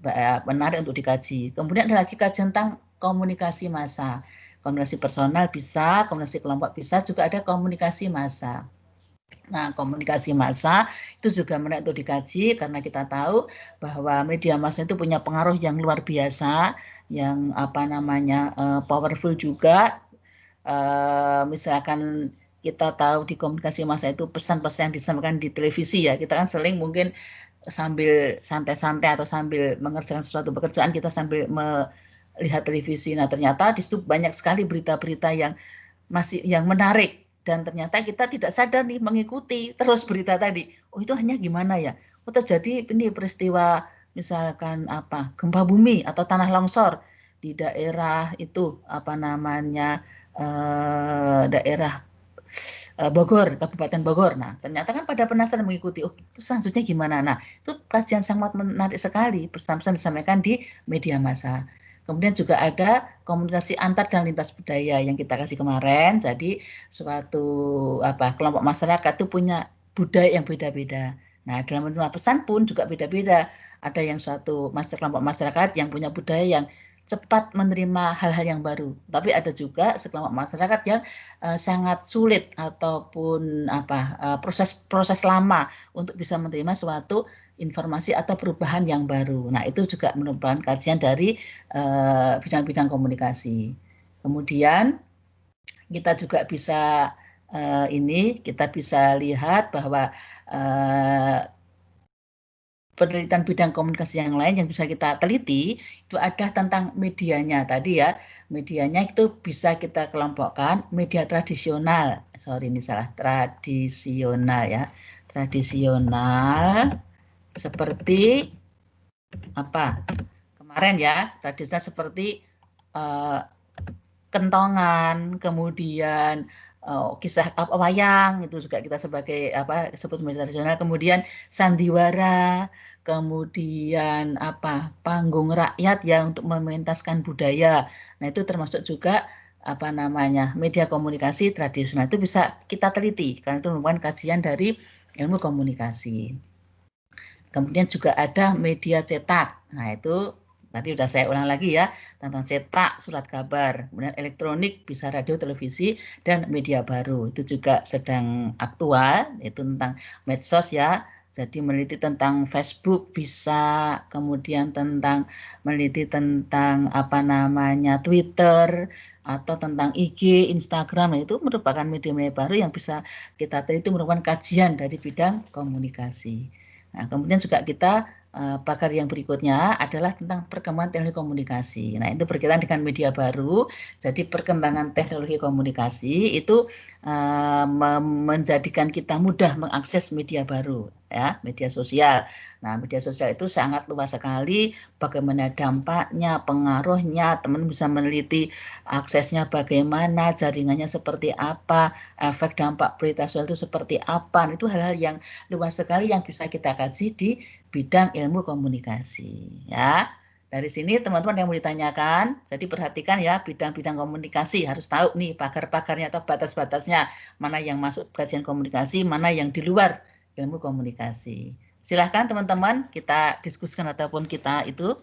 menarik untuk dikaji. Kemudian ada lagi kajian tentang komunikasi massa. Komunikasi personal bisa, komunikasi kelompok bisa, juga ada komunikasi massa. Nah, komunikasi massa itu juga menarik untuk dikaji karena kita tahu bahwa media massa itu punya pengaruh yang luar biasa, yang apa namanya powerful juga. Misalkan kita tahu di komunikasi massa itu pesan-pesan yang disampaikan di televisi ya, kita kan sering mungkin sambil santai-santai atau sambil mengerjakan sesuatu pekerjaan kita sambil melihat televisi. Nah, ternyata di situ banyak sekali berita-berita yang menarik dan ternyata kita tidak sadar nih mengikuti terus berita tadi. Oh, itu hanya gimana ya? Oh, terjadi ini peristiwa misalkan apa gempa bumi atau tanah longsor di daerah itu apa namanya daerah Bogor, Kabupaten Bogor. Nah, ternyata kan pada penasaran mengikuti. Oh, itu selanjutnya gimana? Nah, itu kajian sangat menarik sekali. Pesan-pesan disampaikan di media massa. Kemudian juga ada komunikasi antar dan lintas budaya yang kita kasih kemarin. Jadi suatu kelompok masyarakat itu punya budaya yang beda-beda. Nah, dalam menerima pesan pun juga beda-beda. Ada yang suatu kelompok masyarakat yang punya budaya yang cepat menerima hal-hal yang baru. Tapi ada juga sekelompok masyarakat yang sangat sulit ataupun proses lama untuk bisa menerima suatu informasi atau perubahan yang baru. Nah, itu juga merupakan kajian dari bidang-bidang komunikasi. Kemudian kita juga bisa kita bisa lihat bahwa penelitian bidang komunikasi yang lain yang bisa kita teliti itu ada tentang medianya tadi ya. Medianya itu bisa kita kelompokkan media tradisional. Sorry ini salah, tradisional ya. Tradisional seperti apa? Kemarin ya, tradisional seperti kentongan, kemudian kisah wayang itu juga kita sebagai sebut media tradisional, kemudian sandiwara, kemudian panggung rakyat ya untuk mementaskan budaya. Nah, itu termasuk juga media komunikasi tradisional. Itu bisa kita teliti karena itu merupakan kajian dari ilmu komunikasi. Kemudian juga ada media cetak. Nah, itu Tadi udah saya ulang lagi ya, tentang cetak, surat kabar, kemudian elektronik, bisa radio, televisi, dan media baru. Itu juga sedang aktual, itu tentang medsos ya. Jadi meneliti tentang Facebook bisa, kemudian tentang meneliti tentang apa namanya Twitter, atau tentang IG, Instagram, itu merupakan media-media baru yang bisa kita teliti, merupakan kajian dari bidang komunikasi. Nah, kemudian juga kita pakar yang berikutnya adalah tentang perkembangan teknologi komunikasi. Nah, itu berkaitan dengan media baru. Jadi perkembangan teknologi komunikasi itu menjadikan kita mudah mengakses media baru, ya, media sosial. Nah, media sosial itu sangat luas sekali. Bagaimana dampaknya, pengaruhnya, teman bisa meneliti aksesnya bagaimana, jaringannya seperti apa, efek dampak berita sosial itu seperti apa. Itu hal-hal yang luas sekali yang bisa kita kaji di bidang ilmu komunikasi ya. Dari sini teman-teman yang mau ditanyakan, jadi perhatikan ya bidang-bidang komunikasi, harus tahu nih pagar-pagarnya atau batas-batasnya, mana yang masuk kajian komunikasi, mana yang di luar ilmu komunikasi. Silahkan teman-teman kita diskusikan ataupun kita itu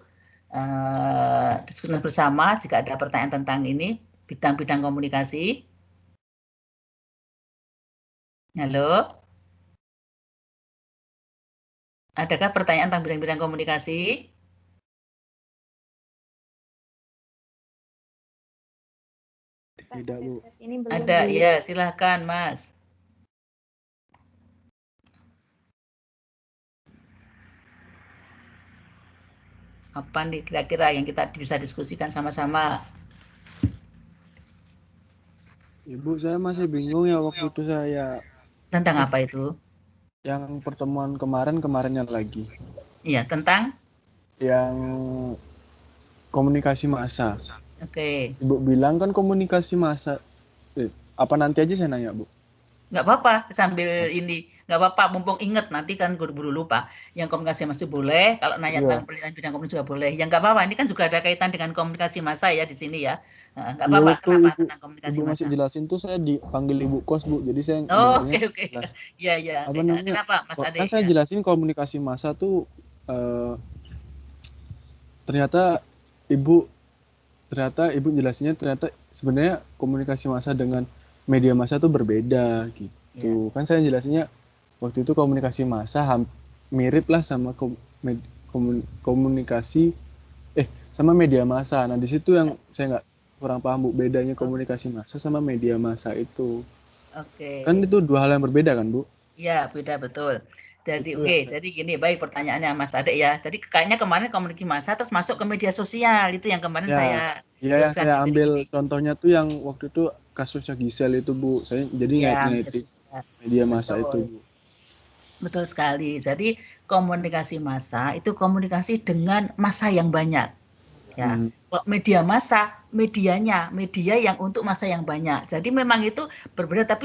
diskusikan bersama jika ada pertanyaan tentang ini, bidang-bidang komunikasi. Halo? Adakah pertanyaan tentang bidang-bidang komunikasi? Tidak, Bu. Ini belum, Ada, Bu. ya silahkan Mas. Apa nih kira-kira yang kita bisa diskusikan sama-sama? Ibu, saya masih bingung ya waktu itu saya Tentang apa itu? yang pertemuan kemarinnya lagi. Iya, tentang? Yang komunikasi massa. Oke. Ibu bilang kan komunikasi massa. Apa nanti aja saya nanya, Bu? Nggak apa-apa, sambil ini. Nggak apa-apa, mumpung inget, nanti kan buru-buru lupa. Yang komunikasi masih boleh, kalau nanya tentang penelitian bidang komunikasi juga boleh. Yang nggak apa-apa, ini kan juga ada kaitan dengan komunikasi massa ya di sini ya. Nggak Iya, apa-apa, waktu kenapa ibu, tentang komunikasi ibu masih massa? jelasin tuh saya dipanggil ibu kos, Bu. Jadi saya Oh, dengarnya oke. jelas. Ya, ya. Apa namanya? Kenapa Mas Ade? Kan saya Ya. jelasin komunikasi massa tuh ternyata ibu jelasinnya ternyata sebenarnya komunikasi massa dengan media massa tuh berbeda gitu. Kan saya jelasinnya waktu itu komunikasi massa mirip lah sama komunikasi sama media massa. Nah, di situ yang saya nggak kurang paham, Bu, bedanya komunikasi massa sama media massa itu. Oke. Kan itu dua hal yang berbeda kan, Bu? Ya, beda betul. Jadi Itu oke, jadi gini, baik pertanyaannya Mas Ade ya. Jadi kayaknya kemarin komunikasi massa terus masuk ke media sosial, itu yang kemarin saya ya yang luruskan. saya Jadi ambil gini. contohnya tuh yang waktu itu kasusnya Gisel itu, Bu. Saya jadi Ya, ngait-ngaitin media massa betul. itu, Bu. Betul sekali. Jadi komunikasi massa itu komunikasi dengan massa yang banyak. Ya, kalau media massa, media yang untuk massa yang banyak. Jadi memang itu berbeda tapi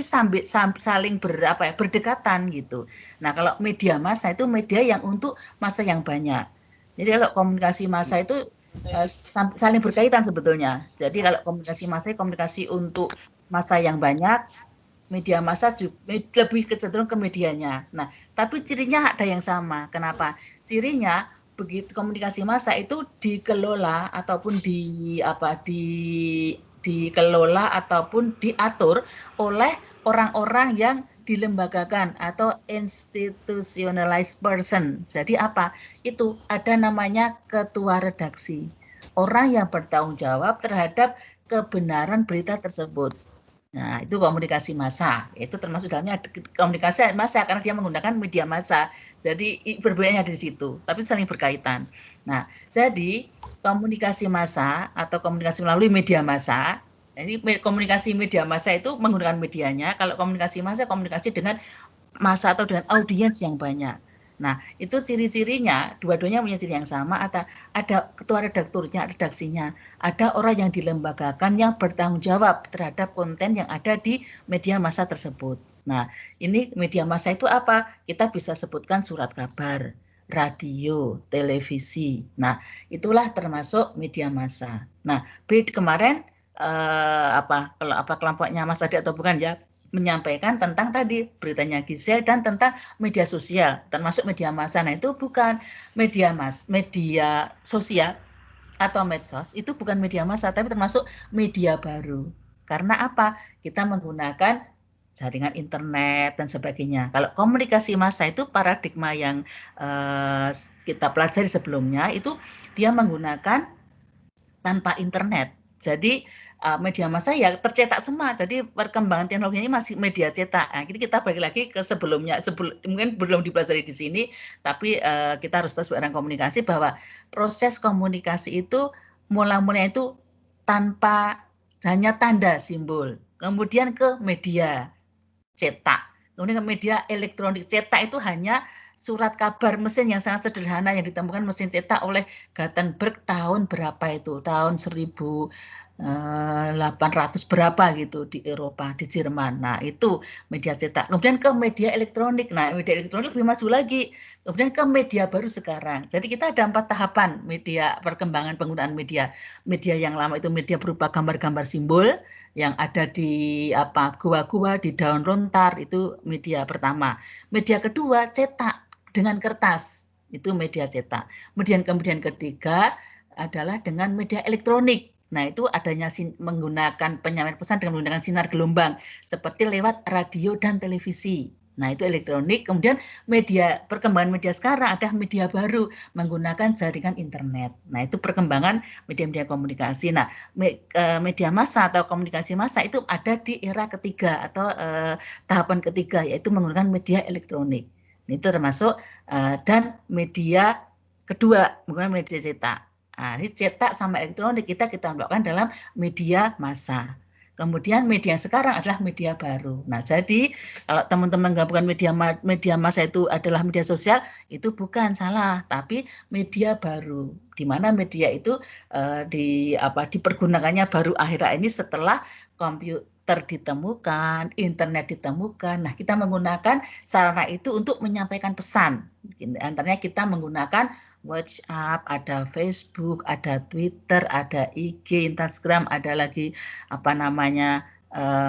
saling berdekatan gitu. Nah, kalau media massa itu media yang untuk massa yang banyak. Jadi kalau komunikasi massa itu saling berkaitan sebetulnya. Jadi kalau komunikasi untuk massa yang banyak, media massa juga lebih kecenderung ke medianya. Nah, tapi cirinya ada yang sama. Kenapa? Cirinya begitu komunikasi massa itu dikelola ataupun dikelola ataupun diatur oleh orang-orang yang dilembagakan atau institutionalized person. Jadi apa? Itu ada namanya ketua redaksi. Orang yang bertanggung jawab terhadap kebenaran berita tersebut. Nah, itu komunikasi massa. Itu termasuk dalamnya komunikasi massa karena dia menggunakan media massa. Jadi berbedanya di situ, tapi saling berkaitan. Nah, jadi komunikasi massa atau komunikasi melalui media massa. Jadi komunikasi media massa itu menggunakan medianya. Kalau komunikasi massa komunikasi dengan massa atau dengan audiens yang banyak. Nah, itu ciri-cirinya, dua-duanya punya ciri yang sama, ada ketua redakturnya, redaksinya, ada orang yang dilembagakan yang bertanggung jawab terhadap konten yang ada di media massa tersebut. Nah, ini media massa itu apa? Kita bisa sebutkan surat kabar, radio, televisi. Nah, itulah termasuk media massa. Nah, kemarin kelompoknya Mas Adi atau bukan ya? Menyampaikan tentang tadi beritanya Gisel dan tentang media sosial termasuk media massa. Nah, itu bukan media sosial, atau medsos itu bukan media massa, tapi termasuk media baru. Karena apa? Kita menggunakan jaringan internet dan sebagainya. Kalau komunikasi massa itu paradigma yang kita pelajari sebelumnya, itu dia menggunakan tanpa internet. Jadi media massa ya tercetak semua. Jadi perkembangan teknologi ini masih media cetak. Nah, jadi kita balik lagi ke sebelumnya, mungkin belum dipelajari di sini, tapi kita harus tahu sebagai orang komunikasi bahwa proses komunikasi itu mula-mulanya itu tanpa hanya tanda simbol. Kemudian ke media cetak. Kemudian ke media elektronik. Cetak itu hanya surat kabar mesin yang sangat sederhana yang ditemukan mesin cetak oleh Gutenberg tahun berapa itu? Tahun 1800 berapa gitu di Eropa, di Jerman. Nah, itu media cetak. Kemudian ke media elektronik. Nah, media elektronik lebih maju lagi. Kemudian ke media baru sekarang. Jadi kita ada 4 tahapan media perkembangan penggunaan media. Media yang lama itu media berupa gambar-gambar simbol yang ada di gua-gua, di daun lontar, itu media pertama. Media kedua cetak dengan kertas, itu media cetak. Kemudian ketiga adalah dengan media elektronik. Nah, itu adanya menggunakan penyampaian pesan dengan menggunakan sinar gelombang seperti lewat radio dan televisi. Nah, itu elektronik. Kemudian perkembangan media sekarang ada media baru menggunakan jaringan internet. Nah, itu perkembangan media-media komunikasi. Nah, media massa atau komunikasi massa itu ada di era ketiga atau tahapan ketiga, yaitu menggunakan media elektronik. Itu termasuk dan media kedua menggunakan media cetak. Nah, ini cetak sama elektronik kita tambahkan dalam media massa. Kemudian media yang sekarang adalah media baru. Nah, jadi kalau teman-teman gabungkan media massa itu adalah media sosial, itu bukan salah, tapi media baru. Di mana media itu dipergunakannya baru akhir-akhir ini setelah komputer ditemukan, internet ditemukan. Nah, kita menggunakan sarana itu untuk menyampaikan pesan. Antaranya kita menggunakan WhatsApp, ada Facebook, ada Twitter, ada IG, Instagram, ada lagi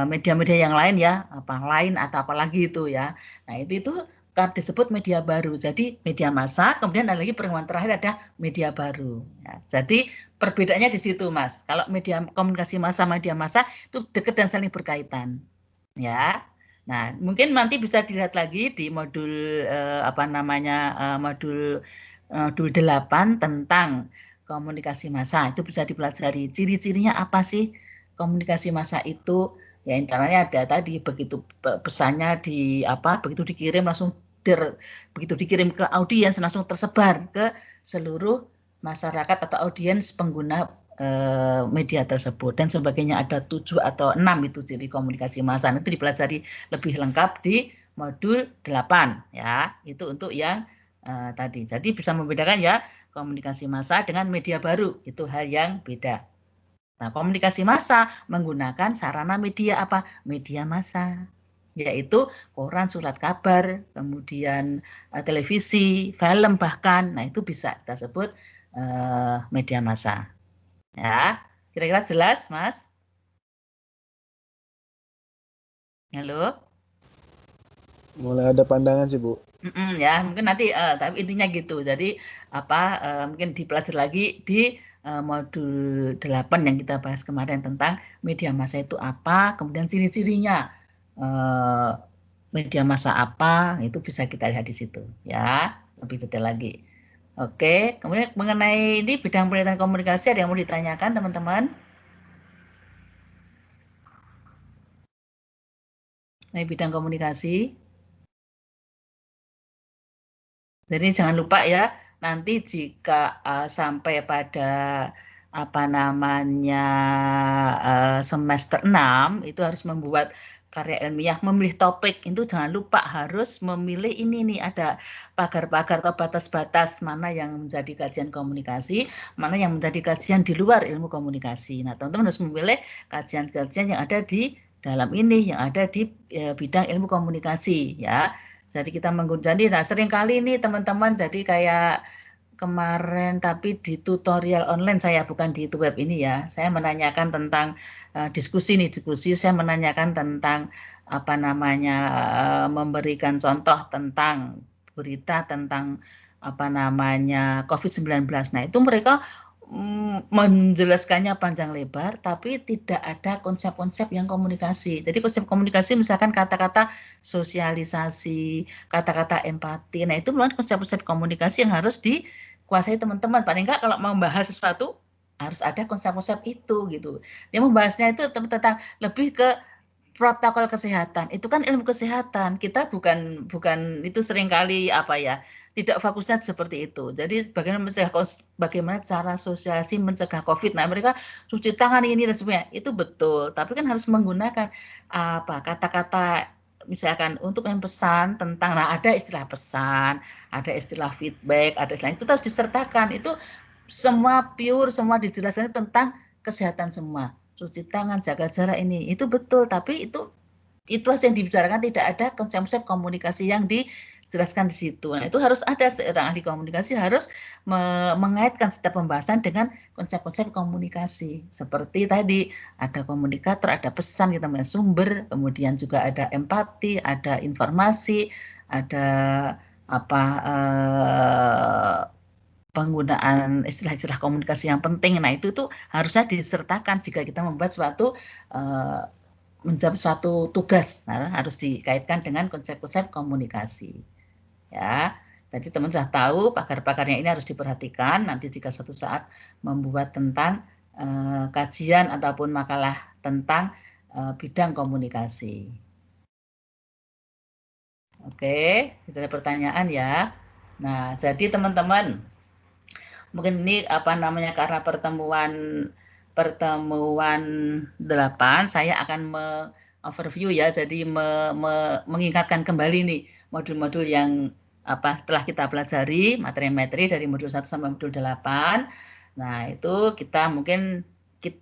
media-media yang lain ya, lain atau apalagi itu ya. Nah, itu kan disebut media baru. Jadi media massa, kemudian ada lagi perkembangan terakhir ada media baru. Ya, jadi perbedaannya di situ, Mas. Kalau media komunikasi massa, media massa itu dekat dan saling berkaitan. Ya. Nah, mungkin nanti bisa dilihat lagi di modul modul 8 tentang komunikasi massa. Itu bisa dipelajari. Ciri-cirinya apa sih komunikasi massa itu? Ya, intinya ada tadi, begitu pesannya begitu dikirim langsung begitu dikirim ke audiens langsung tersebar ke seluruh masyarakat atau audiens pengguna media tersebut dan sebagainya. Ada 7 atau 6 itu ciri komunikasi massa. Itu dipelajari lebih lengkap di modul 8 ya. Itu untuk yang tadi. Jadi bisa membedakan ya komunikasi massa dengan media baru. Itu hal yang beda. Nah, komunikasi massa menggunakan sarana media apa? Media massa. Yaitu koran, surat kabar, kemudian televisi, film bahkan. Nah, itu bisa kita sebut media massa. Ya, kira-kira jelas, Mas? Halo? Mulai ada pandangan sih, Bu. Ya, mungkin nanti tapi intinya gitu. Jadi mungkin dipelajari lagi di modul 8 yang kita bahas kemarin tentang media massa itu apa, kemudian ciri-cirinya media massa apa, itu bisa kita lihat di situ ya, lebih detail lagi. Oke, kemudian mengenai ini bidang penelitian komunikasi ada yang mau ditanyakan, teman-teman? Nah, bidang komunikasi. Jadi jangan lupa ya, nanti jika sampai pada semester 6 itu harus membuat karya ilmiah, memilih topik. Itu jangan lupa harus memilih ini nih, ada pagar-pagar atau batas-batas mana yang menjadi kajian komunikasi, mana yang menjadi kajian di luar ilmu komunikasi. Nah, teman-teman harus memilih kajian-kajian yang ada di dalam ini, yang ada di bidang ilmu komunikasi ya. Jadi kita menggunakan, nah sering kali nih teman-teman, jadi kayak kemarin tapi di tutorial online saya, bukan di web ini ya, saya menanyakan tentang diskusi, saya menanyakan tentang memberikan contoh tentang berita tentang COVID-19. Nah, itu mereka menjelaskannya panjang lebar, tapi tidak ada konsep-konsep yang komunikasi. Jadi konsep komunikasi misalkan kata-kata sosialisasi, kata-kata empati. Nah itu memang konsep-konsep komunikasi yang harus dikuasai teman-teman. Paling enggak kalau mau membahas sesuatu harus ada konsep-konsep itu gitu. Dia membahasnya itu tentang lebih ke protokol kesehatan. Itu kan ilmu kesehatan. Kita bukan itu seringkali apa ya, tidak fokusnya seperti itu. Jadi bagaimana cara sosialisasi mencegah COVID. Nah, mereka cuci tangan ini dan sebagainya. Itu betul, tapi kan harus menggunakan apa kata-kata misalkan untuk yang pesan tentang, nah ada istilah pesan, ada istilah feedback, ada istilah itu harus disertakan. Itu semua pure, semua dijelaskan tentang kesehatan semua. Cuci tangan, jaga jarak ini, itu betul, tapi itu aja yang dibicarakan, tidak ada konsep-konsep komunikasi yang dijelaskan di situ. Nah, itu harus ada seorang ahli komunikasi harus mengaitkan setiap pembahasan dengan konsep-konsep komunikasi. Seperti tadi, ada komunikator, ada pesan, kita punya sumber, kemudian juga ada empati, ada informasi, ada apa penggunaan istilah-istilah komunikasi yang penting. Nah, itu tuh harusnya disertakan jika kita membuat suatu menjawab suatu tugas. Nah, harus dikaitkan dengan konsep-konsep komunikasi. Ya, tadi teman sudah tahu pakar-pakarnya ini harus diperhatikan. Nanti jika suatu saat membuat tentang kajian ataupun makalah tentang bidang komunikasi. Oke, sudah ada pertanyaan ya. Nah, jadi teman-teman, mungkin ini apa namanya karena pertemuan 8 saya akan overview ya, jadi mengingatkan kembali nih modul-modul yang apa telah kita pelajari, materi-materi dari modul 1 sampai modul 8. Nah, itu kita mungkin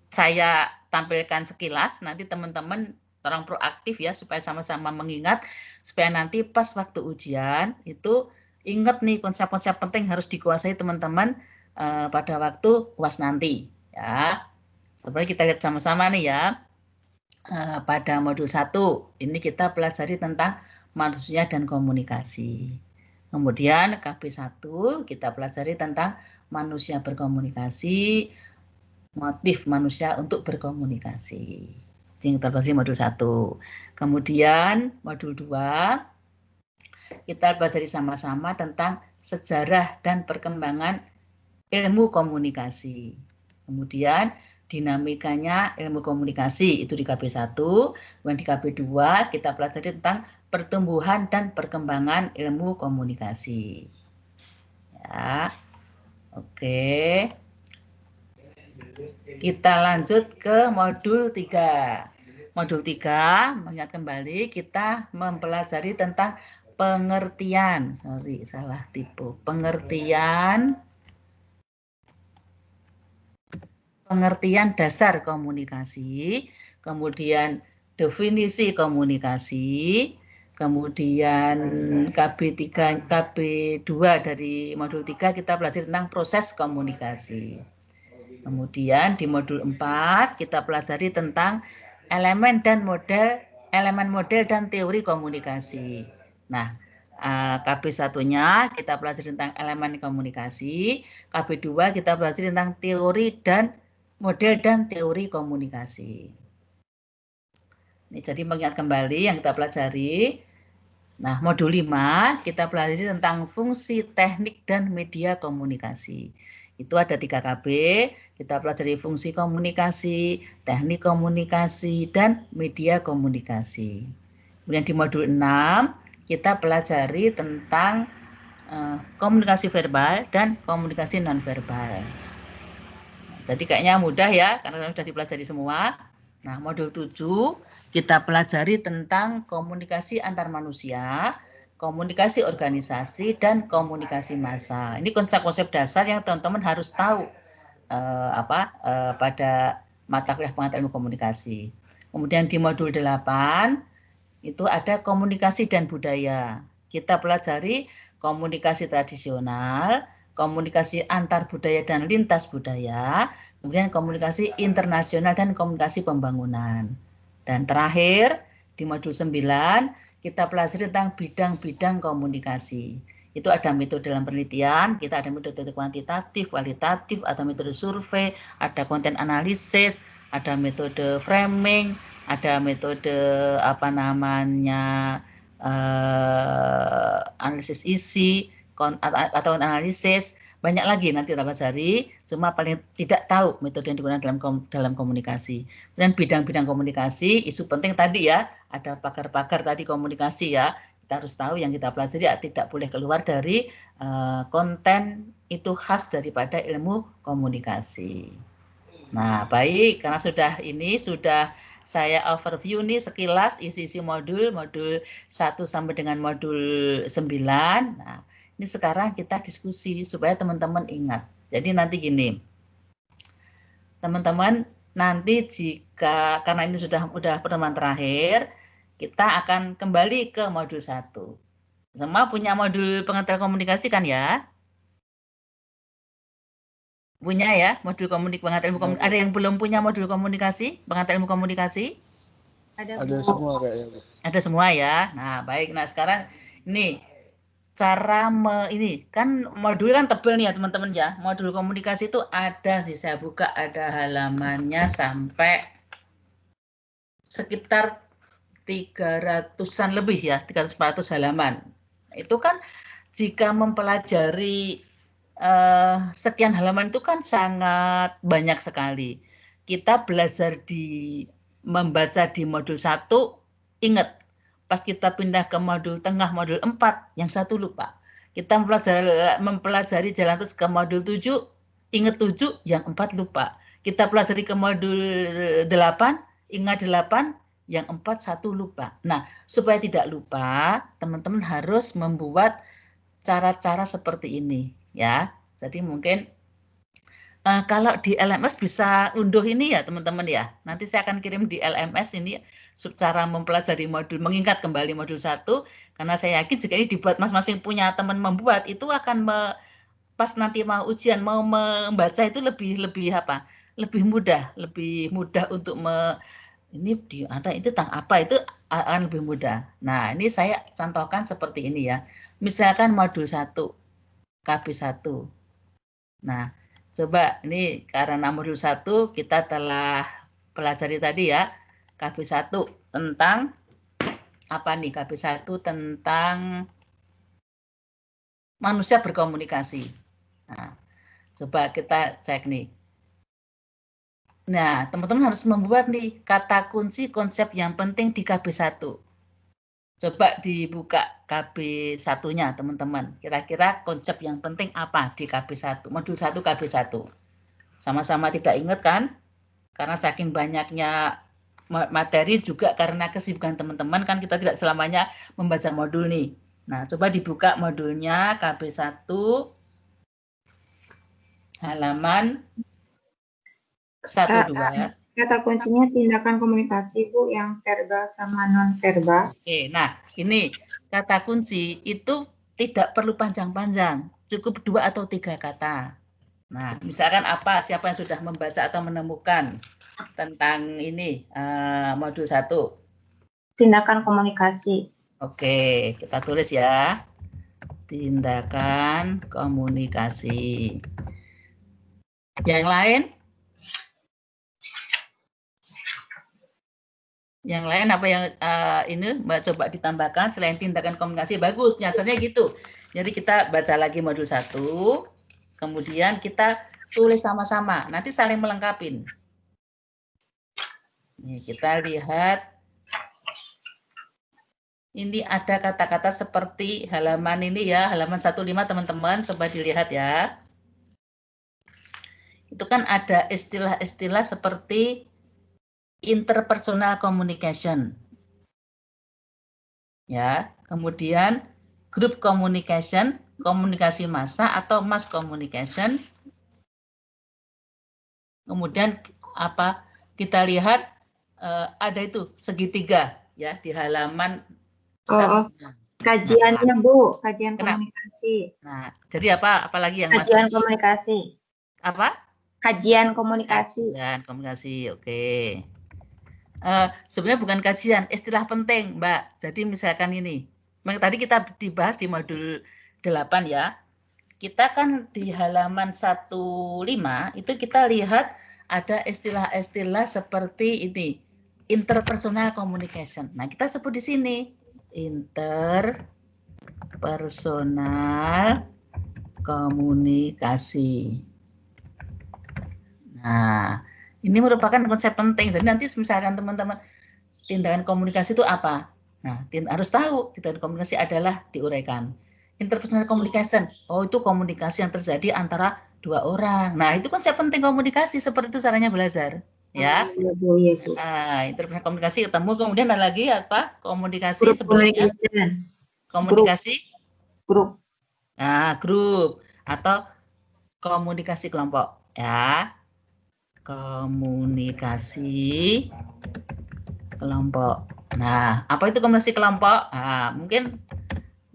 saya tampilkan sekilas, nanti teman-teman orang proaktif ya supaya sama-sama mengingat, supaya nanti pas waktu ujian itu ingat nih konsep-konsep penting harus dikuasai teman-teman pada waktu UAS nanti ya. Seperti kita lihat sama-sama nih ya. Pada modul 1 ini kita pelajari tentang manusia dan komunikasi. Kemudian KB1 kita pelajari tentang manusia berkomunikasi, motif manusia untuk berkomunikasi. Ini kita pelajari modul 1. Kemudian modul 2 kita pelajari sama-sama tentang sejarah dan perkembangan ilmu komunikasi. Kemudian dinamikanya ilmu komunikasi itu di KB1, kemudian di KB2 kita pelajari tentang pertumbuhan dan perkembangan ilmu komunikasi. Ya. Oke. Kita lanjut ke modul 3. Modul 3, mengingat kembali kita mempelajari tentang pengertian, pengertian dasar komunikasi, kemudian definisi komunikasi, kemudian KB2 dari modul 3 kita pelajari tentang proses komunikasi. Kemudian di modul 4 kita pelajari tentang elemen model dan teori komunikasi. Nah, KB1-nya kita pelajari tentang elemen komunikasi, KB2 kita pelajari tentang teori dan model dan teori komunikasi. Ini jadi mengingat kembali yang kita pelajari. Nah, modul 5 kita pelajari tentang fungsi teknik dan media komunikasi. Itu ada 3 KB, kita pelajari fungsi komunikasi, teknik komunikasi, dan media komunikasi. Kemudian di modul 6 kita pelajari tentang komunikasi verbal dan komunikasi nonverbal. Jadi kayaknya mudah ya, karena sudah dipelajari semua. Nah, modul 7 kita pelajari tentang komunikasi antar manusia, komunikasi organisasi, dan komunikasi massa. Ini konsep-konsep dasar yang teman-teman harus tahu pada mata kuliah pengetahuan ilmu komunikasi. Kemudian di modul 8 itu ada komunikasi dan budaya. Kita pelajari komunikasi tradisional, komunikasi antar budaya dan lintas budaya, kemudian komunikasi internasional dan komunikasi pembangunan. Dan terakhir di modul 9 kita pelajari tentang bidang-bidang komunikasi. Itu ada metode dalam penelitian, kita ada metode kuantitatif, kualitatif, atau metode survei, ada konten analisis, ada metode framing, ada metode apa namanya analisis isi atau analisis. Banyak lagi nanti kita pelajari, cuma paling tidak tahu metode yang digunakan dalam komunikasi. Dan bidang-bidang komunikasi, isu penting tadi ya, ada pakar-pakar tadi komunikasi ya, kita harus tahu yang kita pelajari tidak boleh keluar dari konten itu khas daripada ilmu komunikasi. Nah, baik, karena sudah saya overview nih sekilas isi-isi modul 1 sampai dengan modul 9. Nah, ini sekarang kita diskusi supaya teman-teman ingat. Jadi nanti gini, teman-teman nanti karena ini sudah pertemuan terakhir, kita akan kembali ke modul 1. Semua punya modul pengetahuan komunikasi kan ya? Punya ya, modul pengetahuan ilmu komunikasi. Ada yang belum punya modul komunikasi, pengetahuan ilmu komunikasi? Ada semua kayaknya. Ada semua ya. Nah, baik. Nah, sekarang ini cara ini kan modul kan tebel nih ya teman-teman ya. Modul komunikasi itu ada sih, saya buka ada halamannya sampai sekitar 300-an lebih ya, 300-400 halaman. Itu kan jika mempelajari sekian halaman itu kan sangat banyak sekali. Kita belajar membaca di modul 1, ingat pas kita pindah ke modul tengah, modul 4, yang 1 lupa. Kita mempelajari jalan terus ke modul 7, ingat 7, yang 4 lupa. Kita pelajari ke modul 8, ingat 8, yang 4 1 lupa. Nah, supaya tidak lupa, teman-teman harus membuat cara-cara seperti ini ya. Jadi mungkin kalau di LMS bisa unduh ini ya teman-teman ya. Nanti saya akan kirim di LMS ini cara mempelajari modul, mengingat kembali modul 1, karena saya yakin jika ini dibuat masing-masing punya teman membuat, itu akan pas nanti mau ujian, mau membaca itu lebih mudah untuk ini tentang apa, itu akan lebih mudah. Nah, ini saya contohkan seperti ini ya. Misalkan modul 1, KB1. Nah, coba ini karena modul 1 kita telah pelajari tadi ya, KB1 tentang apa nih? KB1 tentang manusia berkomunikasi. Nah, coba kita cek nih. Nah, teman-teman harus membuat nih kata kunci konsep yang penting di KB1. Coba dibuka KB1-nya, teman-teman. Kira-kira konsep yang penting apa di KB1? Modul 1 KB1. Sama-sama tidak ingat kan? Karena saking banyaknya materi juga karena kesibukan teman-teman kan kita tidak selamanya membaca modul nih. Nah, coba dibuka modulnya KB1 halaman 1-2. Kata kuncinya tindakan komunikasi Bu, yang verbal sama non verbal. Oke, nah ini kata kunci itu tidak perlu panjang-panjang, cukup 2 atau 3 kata. Nah, misalkan apa? Siapa yang sudah membaca atau menemukan tentang ini modul 1? Tindakan komunikasi. Oke, kita tulis ya. Tindakan komunikasi. Yang lain? Yang lain apa yang ini Mbak coba ditambahkan selain tindakan komunikasi? Bagus, nyasarnya gitu. Jadi kita baca lagi modul 1, kemudian kita tulis sama-sama, nanti saling melengkapi. Nih, kita lihat. Ini ada kata-kata seperti halaman ini ya, halaman 15 teman-teman, coba dilihat ya. Itu kan ada istilah-istilah seperti interpersonal communication. Ya, kemudian group communication, komunikasi massa atau mass communication. Kemudian apa? Kita lihat ada itu segitiga ya di halaman kajiannya Bu, kajian komunikasi. Nah, jadi apalagi yang kajian komunikasi. Apa? Kajian komunikasi. Kajian komunikasi, oke. Sebenarnya bukan kajian, istilah penting, Mbak. Jadi misalkan ini, tadi kita dibahas di modul 8 ya. Kita kan di halaman 15 itu kita lihat ada istilah-istilah seperti ini, interpersonal communication. Nah, kita sebut di sini interpersonal komunikasi. Nah, ini merupakan konsep penting. Jadi nanti misalkan teman-teman tindakan komunikasi itu apa? Nah, harus tahu tindakan komunikasi adalah diuraikan. Interpersonal communication, oh itu komunikasi yang terjadi antara dua orang. Nah, itu konsep penting komunikasi, seperti itu caranya belajar. Ya, interpersonal komunikasi ketemu, kemudian ada lagi apa? Komunikasi sebelumnya. Komunikasi grup. Nah, grup atau komunikasi kelompok, ya. Komunikasi kelompok. Nah, apa itu komunikasi kelompok? Nah, mungkin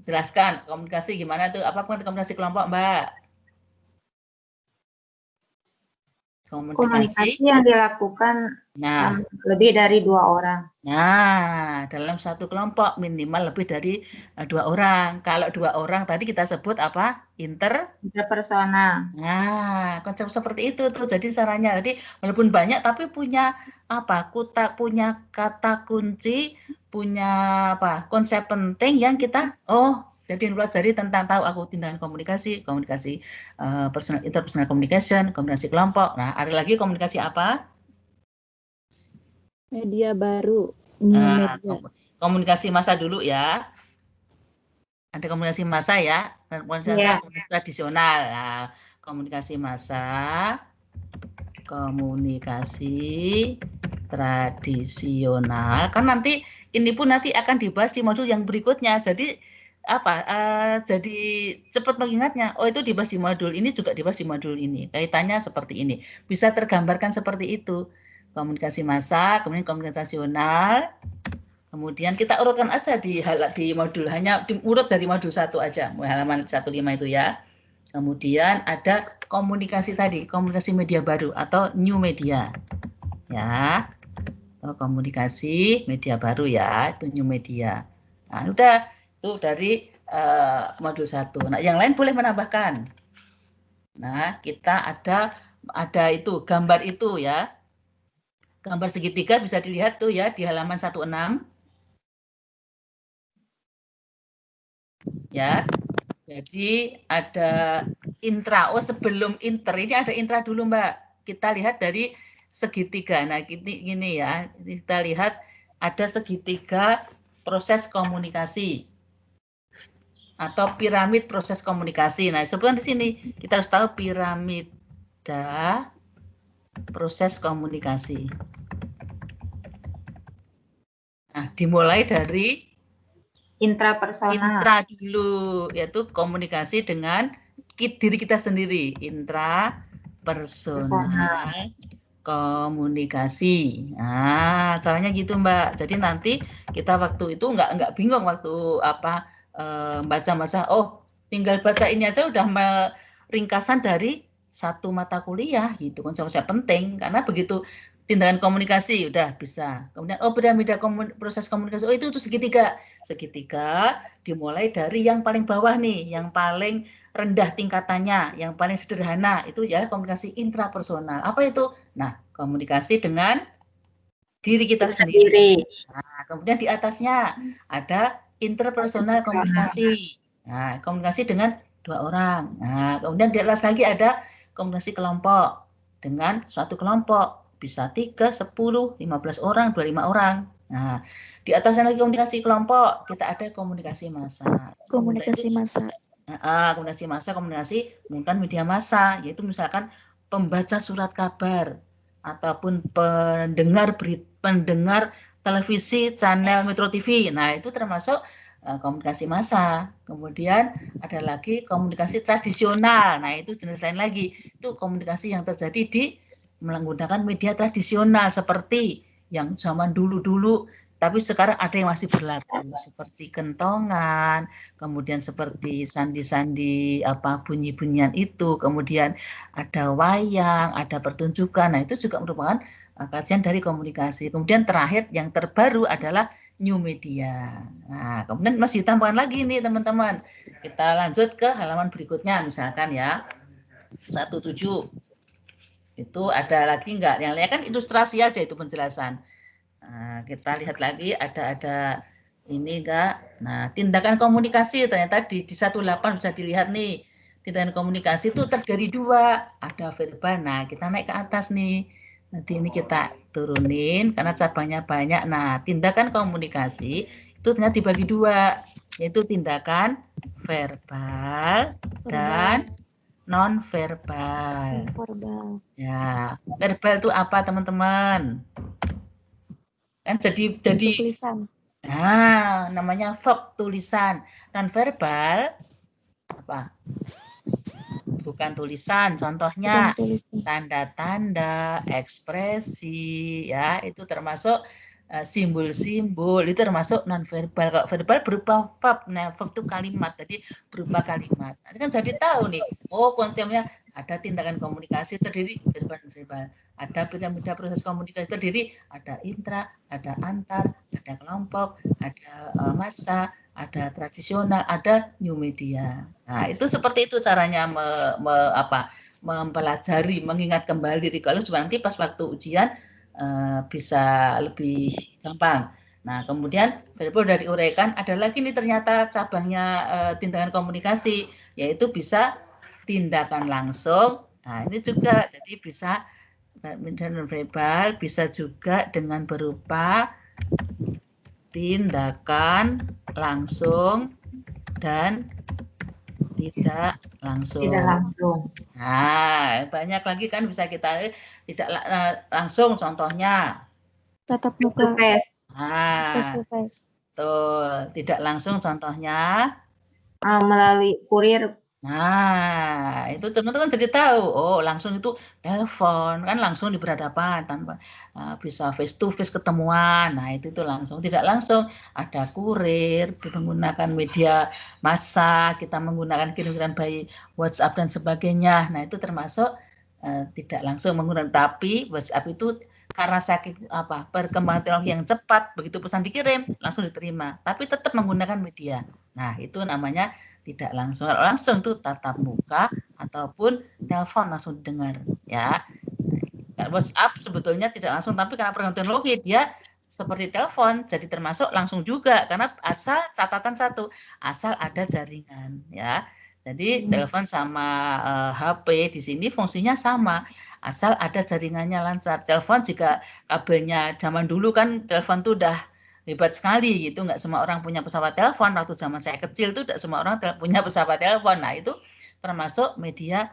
jelaskan komunikasi gimana tuh? Apa komunikasi kelompok, Mbak? Komunikasi yang dilakukan lebih dari 2 orang. Nah, dalam satu kelompok minimal lebih dari 2 orang. Kalau 2 orang tadi kita sebut apa? Interpersonal. Nah, konsep seperti itu tuh. Jadi caranya, jadi walaupun banyak tapi punya apa? Punya kata kunci, punya apa? Konsep penting yang kita jadi pelajari tentang tahu aku tindakan komunikasi interpersonal communication, komunikasi kelompok. Nah, ada lagi komunikasi apa? Media baru. Media. Komunikasi massa dulu ya. Ada komunikasi massa ya, dan komunikasi tradisional. Nah, komunikasi massa, komunikasi tradisional. Kan nanti ini pun nanti akan dibahas di modul yang berikutnya. Jadi apa? Jadi cepat mengingatnya. Oh, itu dibahas di modul ini, juga dibahas di modul ini. Kaitannya seperti ini. Bisa tergambarkan seperti itu. Komunikasi massa, kemudian komunikasi tradisional. Kemudian kita urutkan aja di modul, hanya diurut dari modul 1 aja, halaman 15 itu ya. Kemudian ada komunikasi tadi, komunikasi media baru atau new media. Ya. Komunikasi media baru ya, itu new media. Nah, udah itu dari modul 1. Nah, yang lain boleh menambahkan. Nah, kita ada itu gambar itu ya. Gambar segitiga bisa dilihat tuh ya di halaman 16. Ya, jadi ada intra. Oh, sebelum inter ini ada intra dulu, Mbak. Kita lihat dari segitiga. Nah, gini ya. Kita lihat ada segitiga proses komunikasi atau piramid proses komunikasi. Nah, sebutkan di sini kita harus tahu piramida proses komunikasi. Nah, dimulai dari intra dulu, yaitu komunikasi dengan diri kita sendiri. Intrapersonal komunikasi. Nah, caranya gitu, Mbak. Jadi nanti kita waktu itu nggak bingung waktu baca-baca. Oh, tinggal baca ini aja udah ringkasan dari satu mata kuliah gitu. Konsep-konsep penting karena begitu tindakan komunikasi udah bisa. Kemudian piramida proses komunikasi. Oh, itu segitiga. Segitiga dimulai dari yang paling bawah nih, yang paling rendah tingkatannya, yang paling sederhana itu ya komunikasi intrapersonal. Apa itu? Nah, komunikasi dengan diri kita sendiri. Nah, kemudian di atasnya ada interpersonal komunikasi. Nah, komunikasi dengan 2 orang. Nah, kemudian di atas lagi ada komunikasi kelompok dengan suatu kelompok. Bisa 3, 10, 15 orang, 25 orang. Nah, di atasnya lagi komunikasi kelompok, kita ada komunikasi massa. Komunikasi massa. Komunikasi menggunakan media massa, yaitu misalkan pembaca surat kabar ataupun pendengar televisi channel Metro TV. Nah, itu termasuk komunikasi massa. Kemudian ada lagi komunikasi tradisional. Nah, itu jenis lain lagi. Itu komunikasi yang terjadi di menggunakan media tradisional seperti yang zaman dulu-dulu, tapi sekarang ada yang masih berlaku seperti kentongan, kemudian seperti sandi-sandi bunyi-bunyian itu, kemudian ada wayang, ada pertunjukan. Nah, itu juga merupakan kajian dari komunikasi. Kemudian terakhir yang terbaru adalah new media. Nah, kemudian masih tambahkan lagi nih teman-teman. Kita lanjut ke halaman berikutnya misalkan ya. 17. Itu ada lagi enggak? Yang lain kan ilustrasi aja itu penjelasan. Nah, kita lihat lagi ada ini enggak? Nah, tindakan komunikasi ternyata di 18 bisa dilihat nih. Tindakan komunikasi itu terdiri dua, ada verbal. Nah, kita naik ke atas nih. Nanti ini kita turunin karena cabangnya banyak. Nah, tindakan komunikasi itu ternyata dibagi dua, yaitu tindakan verbal dan non-verbal. verbal. Ya, verbal itu apa teman-teman? Kan jadi Tulisan. nah, namanya verb tulisan. Non-verbal apa? Bukan tulisan, contohnya Bukan tulisan. tanda-tanda, ekspresi, ya itu termasuk simbol-simbol, itu termasuk non-verbal. Kalau verbal berupa verb, nah verb itu kalimat, jadi berupa kalimat. Nanti kan jadi tahu nih, oh konsepnya ada tindakan komunikasi terdiri verbal dan verbal. Ada piramida proses komunikasi terdiri ada intra, ada antar, ada kelompok, ada massa, ada tradisional, ada new media. Nah, itu seperti itu caranya mempelajari, mengingat kembali. Kalau nanti pas waktu ujian bisa lebih gampang. Nah, kemudian verbal dari uraikan ada lagi nih ternyata cabangnya tindakan komunikasi, yaitu bisa tindakan langsung. Nah, ini juga jadi bisa dan verbal bisa juga dengan berupa tindakan langsung dan tidak langsung. Tidak langsung. Nah, banyak lagi kan bisa kita tidak langsung contohnya. Tatap Face to muka. face. Face to Nah, face. tuh, tidak langsung contohnya. Melalui kurir. Nah, itu teman-teman jadi tahu. Oh, langsung itu telepon kan langsung di berhadapan tanpa bisa face to face ketemuan. Nah, itu langsung. Tidak langsung ada kurir menggunakan media massa, kita menggunakan kirim-kiriman by WhatsApp dan sebagainya. Nah, itu termasuk tidak langsung menggunakan, tapi WhatsApp itu karena saking perkembangan teknologi yang cepat, begitu pesan dikirim langsung diterima, tapi tetap menggunakan media. Nah, itu namanya tidak langsung. Kalau langsung itu tatap muka ataupun telepon langsung didengar ya. WhatsApp sebetulnya tidak langsung, tapi karena perkembangan teknologi dia seperti telepon, jadi termasuk langsung juga karena asal catatan satu, asal ada jaringan ya. Jadi telepon sama HP di sini fungsinya sama, asal ada jaringannya lancar. Telepon jika kabelnya zaman dulu kan telepon tuh udah hebat sekali gitu, nggak semua orang punya pesawat telepon. Waktu zaman saya kecil tuh tidak semua orang punya pesawat telepon. Nah, itu termasuk media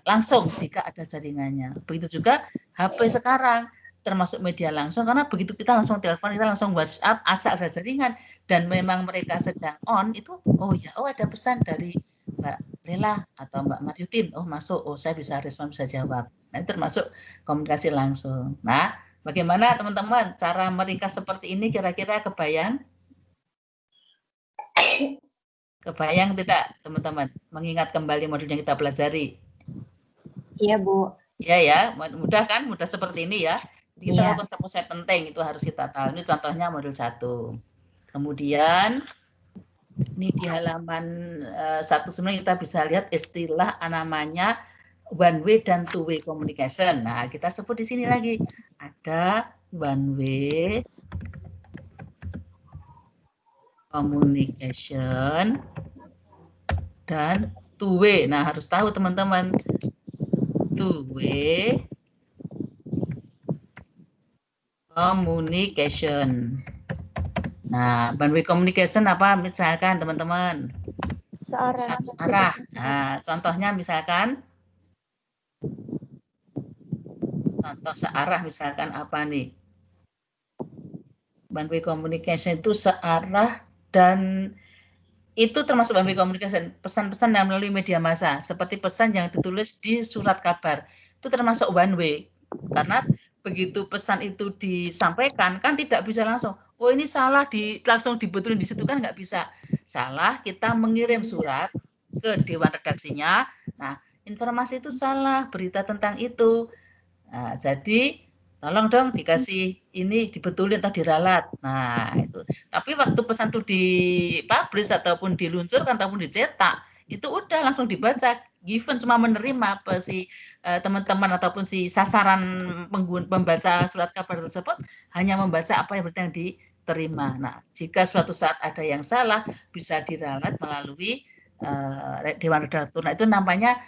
langsung jika ada jaringannya. Begitu juga HP sekarang termasuk media langsung karena begitu kita langsung telepon, kita langsung WhatsApp asal ada jaringan dan memang mereka sedang on itu, oh ya, oh ada pesan dari Mbak Lela atau Mbak Maryutin, oh masuk, oh saya bisa respon, bisa jawab. Nah, itu termasuk komunikasi langsung. Nah, bagaimana teman-teman cara meringkas seperti ini, kira-kira kebayang? Kebayang tidak teman-teman mengingat kembali modul yang kita pelajari? Iya, Bu. Iya ya, mudah kan? Mudah seperti ini ya. Jadi kita Iya. tahu konsep-konsep penting itu harus kita tahu. Ini contohnya modul 1. Kemudian ini di halaman 1 sebenarnya kita bisa lihat istilah namanya one way dan two way communication. Nah, kita sebut di sini lagi ada one way communication dan two way. Nah, harus tahu teman-teman, two way communication. Nah, one way communication apa misalkan teman-teman? Searah. Satu arah. Nah, contohnya misalkan contoh searah misalkan apa nih? One way communication itu searah dan itu termasuk one way communication, pesan-pesan yang melalui media massa, seperti pesan yang ditulis di surat kabar. Itu termasuk one way. Karena begitu pesan itu disampaikan kan tidak bisa langsung, oh ini salah langsung dibetulin di situ kan nggak bisa. Salah, kita mengirim surat ke dewan redaksinya. Nah, informasi itu salah, berita tentang itu. Nah, jadi tolong dong dikasih ini dibetulin atau diralat. Nah, itu. Tapi waktu pesan itu dipublish ataupun diluncurkan ataupun dicetak, itu udah langsung dibaca. Given cuma menerima apa si teman-teman ataupun si sasaran pembaca surat kabar tersebut hanya membaca apa yang diterima. Nah, jika suatu saat ada yang salah bisa diralat melalui Dewan Redaktur. Nah, itu namanya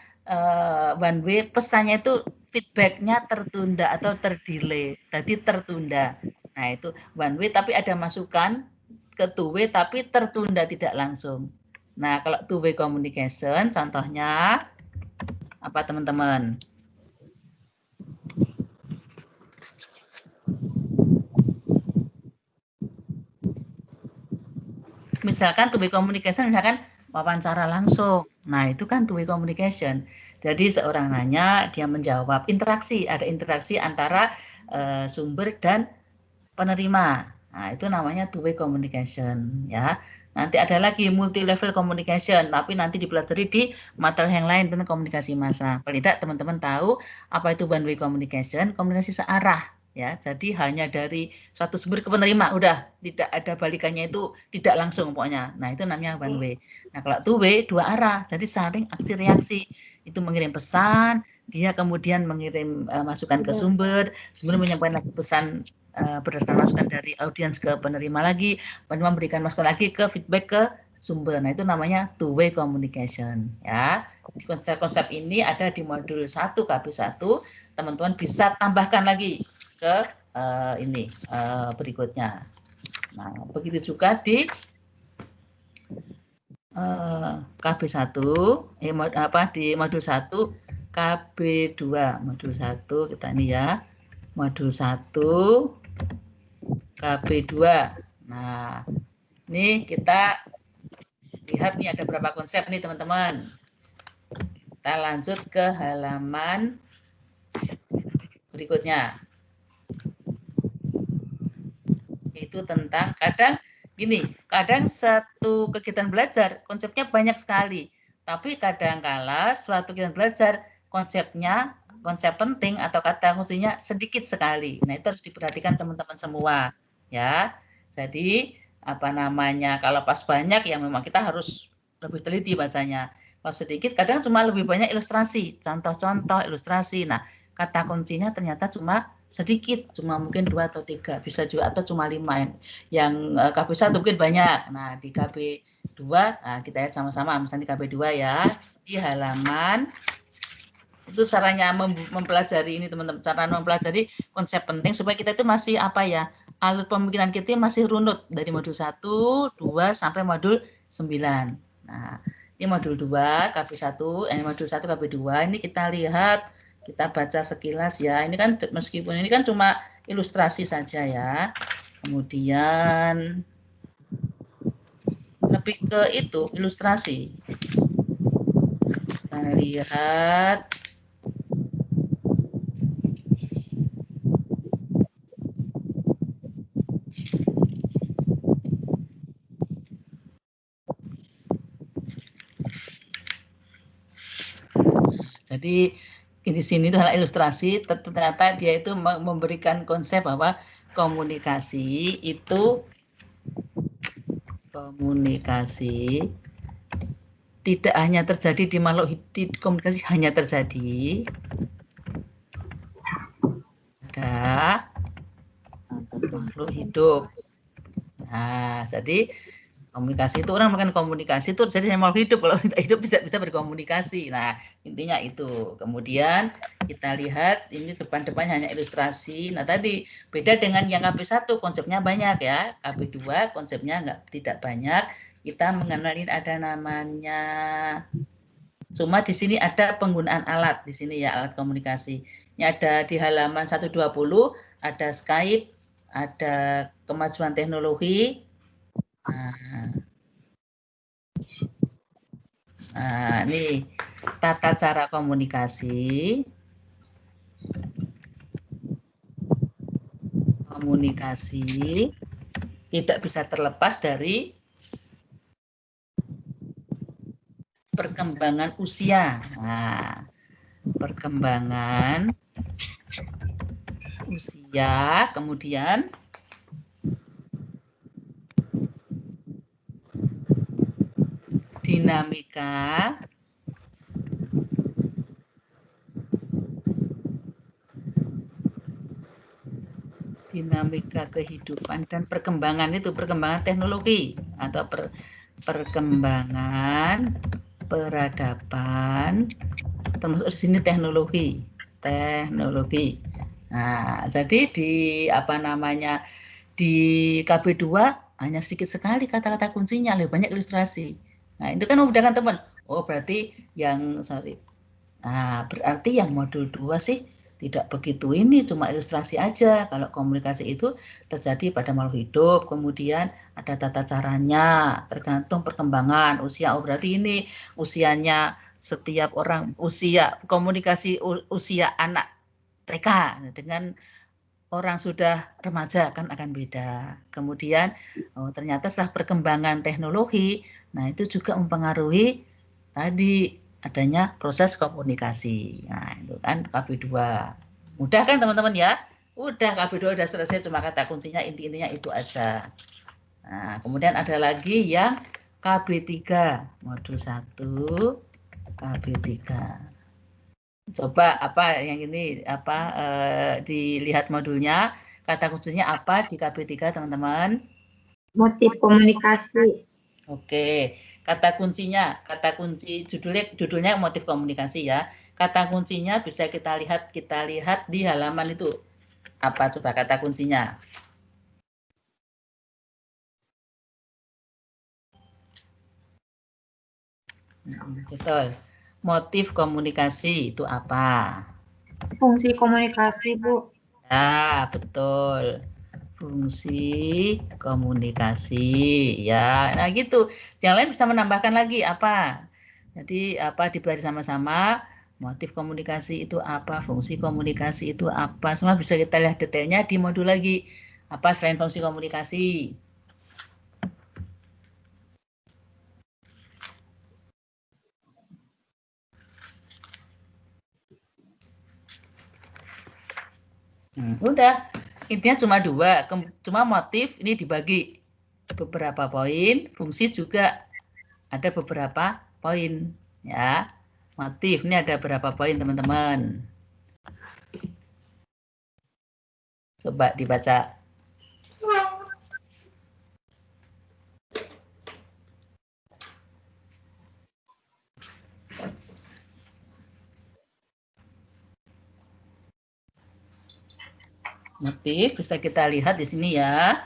one way, pesannya itu feedbacknya tertunda atau terdelay, tadi tertunda. Nah itu one way tapi ada masukan ke two way tapi tertunda tidak langsung. Nah kalau two way communication contohnya apa teman-teman? Misalkan two way communication, misalkan wawancara langsung. Nah, itu kan two way communication. Jadi seorang nanya, dia menjawab, interaksi, ada interaksi antara sumber dan penerima. Nah, itu namanya two way communication ya. Nanti ada lagi multi level communication, tapi nanti dipelajari di materi yang lain tentang komunikasi massa. Paling tidak teman-teman tahu apa itu one way communication, komunikasi searah ya. Jadi hanya dari suatu sumber ke penerima, udah tidak ada balikannya, itu tidak langsung pokoknya. Nah, itu namanya one way. Nah, kalau two way dua arah, jadi saling aksi reaksi. Itu mengirim pesan, dia kemudian mengirim masukan ke sumber menyampaikan lagi pesan berdasarkan masukan dari audiens ke penerima lagi, penerima memberikan masukan lagi ke feedback ke sumber. Nah, itu namanya two way communication ya. Konsep-konsep ini ada di modul 1 KB1. Teman-teman bisa tambahkan lagi ke berikutnya. Nah, begitu juga di KB1 di modul 1 KB2 modul 1 kita ini ya. Modul 1 KB2. Nah, ini kita lihat nih ada berapa konsep nih teman-teman. Kita lanjut ke halaman berikutnya. Itu tentang kadang satu kegiatan belajar konsepnya banyak sekali. Tapi kadang-kala suatu kegiatan belajar konsep penting atau kata kuncinya sedikit sekali. Nah, itu harus diperhatikan teman-teman semua ya. Jadi kalau pas banyak ya memang kita harus lebih teliti bacanya. Kalau sedikit kadang cuma lebih banyak ilustrasi, contoh-contoh ilustrasi. Nah, kata kuncinya ternyata cuma sedikit, cuma mungkin 2 atau 3, bisa juga atau cuma 5. Yang KB1 mungkin banyak. Nah, di KB2 kita lihat sama-sama, misalnya di KB2 ya, di halaman itu caranya mempelajari ini teman-teman, cara mempelajari konsep penting supaya kita itu masih alur pemikiran kita masih runut dari modul 1, 2 sampai modul 9. Nah, ini modul 2 KB1, modul 1 KB2 ini kita lihat, kita baca sekilas ya. Ini kan meskipun ini kan cuma ilustrasi saja ya. Kemudian lebih ke itu ilustrasi. Kita lihat jadi di sini itu adalah ilustrasi, ternyata dia itu memberikan konsep bahwa komunikasi tidak hanya terjadi di makhluk hidup, komunikasi hanya terjadi pada makhluk hidup. Nah, jadi komunikasi itu orang melakukan komunikasi itu terjadi dengan makhluk hidup. Kalau hidup tidak bisa berkomunikasi. Nah, intinya itu. Kemudian kita lihat ini depan-depan hanya ilustrasi. Nah, tadi beda dengan yang KB1 konsepnya banyak ya. KB2 konsepnya tidak banyak. Kita mengenalin ada namanya. Cuma di sini ada penggunaan alat di sini ya, alat komunikasi. Ini ada di halaman 120 ada Skype, ada kemajuan teknologi. Nah, ini tata cara komunikasi. Komunikasi tidak bisa terlepas dari perkembangan usia. Nah, perkembangan usia, kemudian dinamika, kehidupan dan perkembangan teknologi atau perkembangan peradaban, termasuk di sini teknologi. Nah, jadi di di KB2 hanya sedikit sekali kata-kata kuncinya, lebih banyak ilustrasi. Nah, itu kan memudahkan teman. Oh, berarti berarti yang modul 2 sih tidak begitu ini, cuma ilustrasi aja. Kalau komunikasi itu terjadi pada makhluk hidup, kemudian ada tata caranya, tergantung perkembangan usia. Oh, berarti ini usianya setiap orang, komunikasi usia anak TK dengan orang sudah remaja kan akan beda. Kemudian ternyata setelah perkembangan teknologi, nah itu juga mempengaruhi tadi adanya proses komunikasi. Nah, itu kan KB2. Mudah kan teman-teman ya? Udah KB2 udah selesai, cuma kata kuncinya intinya itu aja. Nah, kemudian ada lagi yang KB3, modul 1, KB3. Coba yang ini dilihat modulnya, kata kuncinya apa di KB3 teman-teman? Motif komunikasi. Oke, kata kunci judulnya motif komunikasi ya. Kata kuncinya bisa kita lihat di halaman itu. Apa coba kata kuncinya? Betul. Motif komunikasi itu apa? Fungsi komunikasi, Bu. Ya, betul. Fungsi komunikasi ya. Nah, gitu. Yang lain bisa menambahkan lagi apa? Jadi dibahas sama-sama. Motif komunikasi itu apa? Fungsi komunikasi itu apa? Semua bisa kita lihat detailnya di modul lagi. Apa selain fungsi komunikasi? Udah, intinya cuma 2. Cuma motif ini dibagi beberapa poin, fungsi juga ada beberapa poin ya. Motif ini ada berapa poin teman-teman? Coba dibaca. Motif bisa kita lihat di sini ya.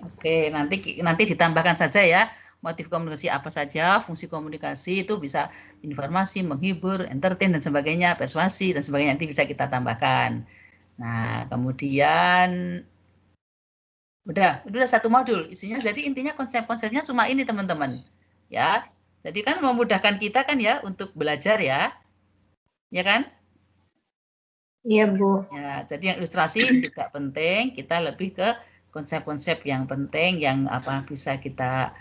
Oke, nanti ditambahkan saja ya. Motif komunikasi apa saja, fungsi komunikasi itu bisa informasi, menghibur, entertain dan sebagainya, persuasi dan sebagainya, nanti bisa kita tambahkan. Nah, kemudian udah 1 modul isinya. Jadi intinya konsep-konsepnya cuma ini teman-teman. Ya. Jadi kan memudahkan kita kan ya untuk belajar ya. Ya kan? Iya, Bu. Ya, jadi yang ilustrasi tidak penting, kita lebih ke konsep-konsep yang penting yang bisa kita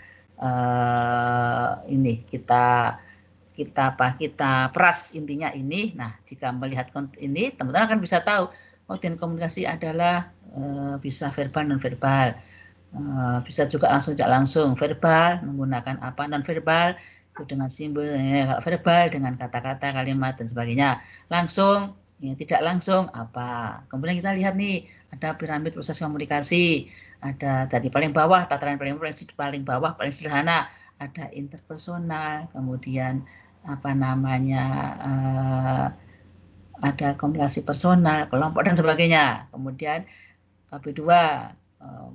kita peras intinya ini. Nah, jika melihat ini teman-teman akan bisa tahu dan komunikasi adalah bisa verbal non verbal. Bisa juga langsung verbal menggunakan apa, non verbal itu dengan simbol, kalau verbal dengan kata-kata, kalimat dan sebagainya. Langsung ya, tidak langsung apa. Kemudian kita lihat nih ada piramid proses komunikasi. Ada dari paling bawah, tataran paling bawah paling sederhana, ada interpersonal, kemudian ada komunikasi personal, kelompok dan sebagainya. Kemudian KB2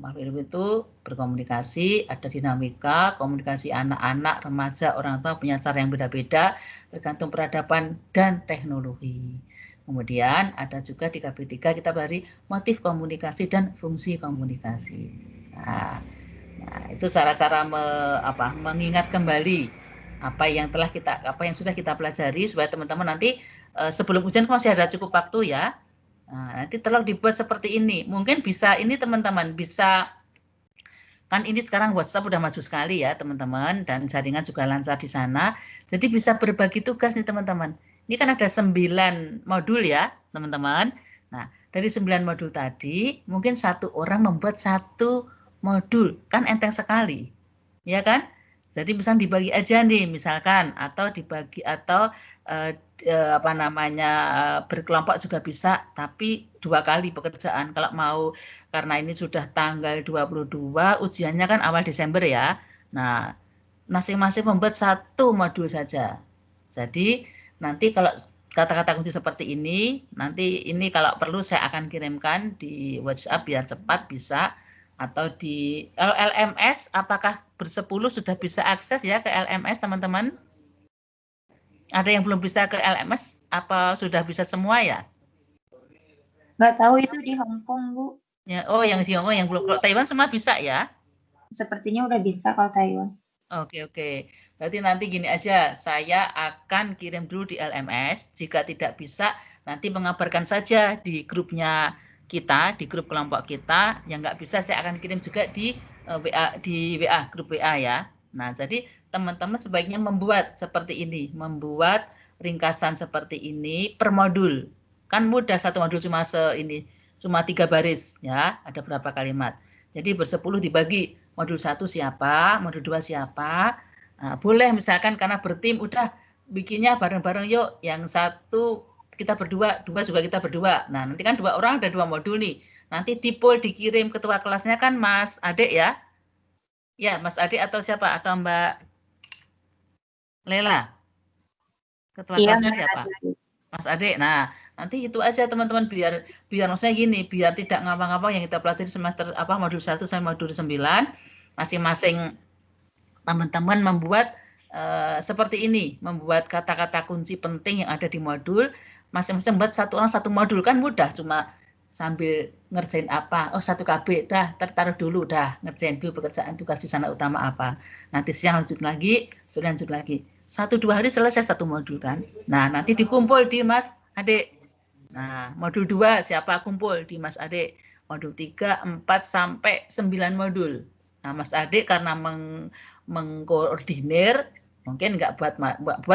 makhluk hidup itu berkomunikasi, ada dinamika, komunikasi anak-anak, remaja, orang tua punya cara yang beda-beda, tergantung peradaban dan teknologi. Kemudian ada juga di KB3 kita beri motif komunikasi dan fungsi komunikasi. Nah itu cara-cara mengingat kembali apa yang sudah kita pelajari supaya teman-teman nanti sebelum ujian masih ada cukup waktu ya. Nah, nanti tolong dibuat seperti ini. Mungkin bisa ini teman-teman bisa, kan ini sekarang WhatsApp udah maju sekali ya teman-teman, dan jaringan juga lancar di sana. Jadi bisa berbagi tugas nih teman-teman. Ini kan ada 9 modul ya teman-teman. Nah, dari 9 modul tadi, mungkin satu orang membuat satu modul. Kan enteng sekali. Ya kan? Jadi misalnya dibagi aja nih misalkan, atau dibagi, atau berkelompok juga bisa, tapi 2 kali pekerjaan. Kalau mau, karena ini sudah tanggal 22, ujiannya kan awal Desember ya. Nah, masing-masing membuat satu modul saja. Jadi nanti kalau kata-kata kunci seperti ini, nanti ini kalau perlu saya akan kirimkan di WhatsApp biar cepat bisa, atau di LMS. Apakah bersepuluh sudah bisa akses ya ke LMS teman-teman? Ada yang belum bisa ke LMS? Apa sudah bisa semua ya? Nggak tahu itu di Hong Kong, Bu. Ya, oh yang di Hong Kong yang belum. Kalau Taiwan semua bisa ya? Sepertinya udah bisa kalau Taiwan. Oke. Berarti nanti gini aja, saya akan kirim dulu di LMS. Jika tidak bisa, nanti mengabarkan saja di grupnya kita, di grup kelompok kita. Yang nggak bisa, saya akan kirim juga di WA, grup WA ya. Nah, jadi teman-teman sebaiknya membuat seperti ini, membuat ringkasan seperti ini per modul. Kan mudah, satu modul cuma 3 baris ya, ada berapa kalimat. Jadi bersepuluh dibagi. Modul 1 siapa, modul 2 siapa. Nah, boleh misalkan karena bertim, udah bikinnya bareng-bareng yuk. Yang 1 kita berdua, 2 juga kita berdua. Nah, nanti kan 2 orang ada 2 modul nih. Nanti dipol dikirim ketua kelasnya kan Mas Adik ya. Ya, Mas Adik atau siapa? Atau Mbak Lela? Ketua kelasnya siapa? Mas Adik. Nah, nanti itu aja teman-teman, biar maksudnya gini, biar tidak ngapa-ngapa yang kita pelajari semester modul 1 sampai modul 9, masing-masing teman-teman membuat seperti ini, membuat kata-kata kunci penting yang ada di modul, masing-masing buat satu orang satu modul, kan mudah, cuma sambil ngerjain apa, 1 KB, dah tertaruh dulu, dah ngerjain dulu pekerjaan tugas di sana utama apa, nanti siang lanjut lagi, sore lanjut lagi, 1-2 hari selesai satu modul kan. Nah, nanti dikumpul di Mas Adik. Nah, modul 2 siapa kumpul di Mas Adik. Modul 3, 4 sampai 9 modul. Nah, Mas Adik karena mengkoordinir, mungkin nggak buat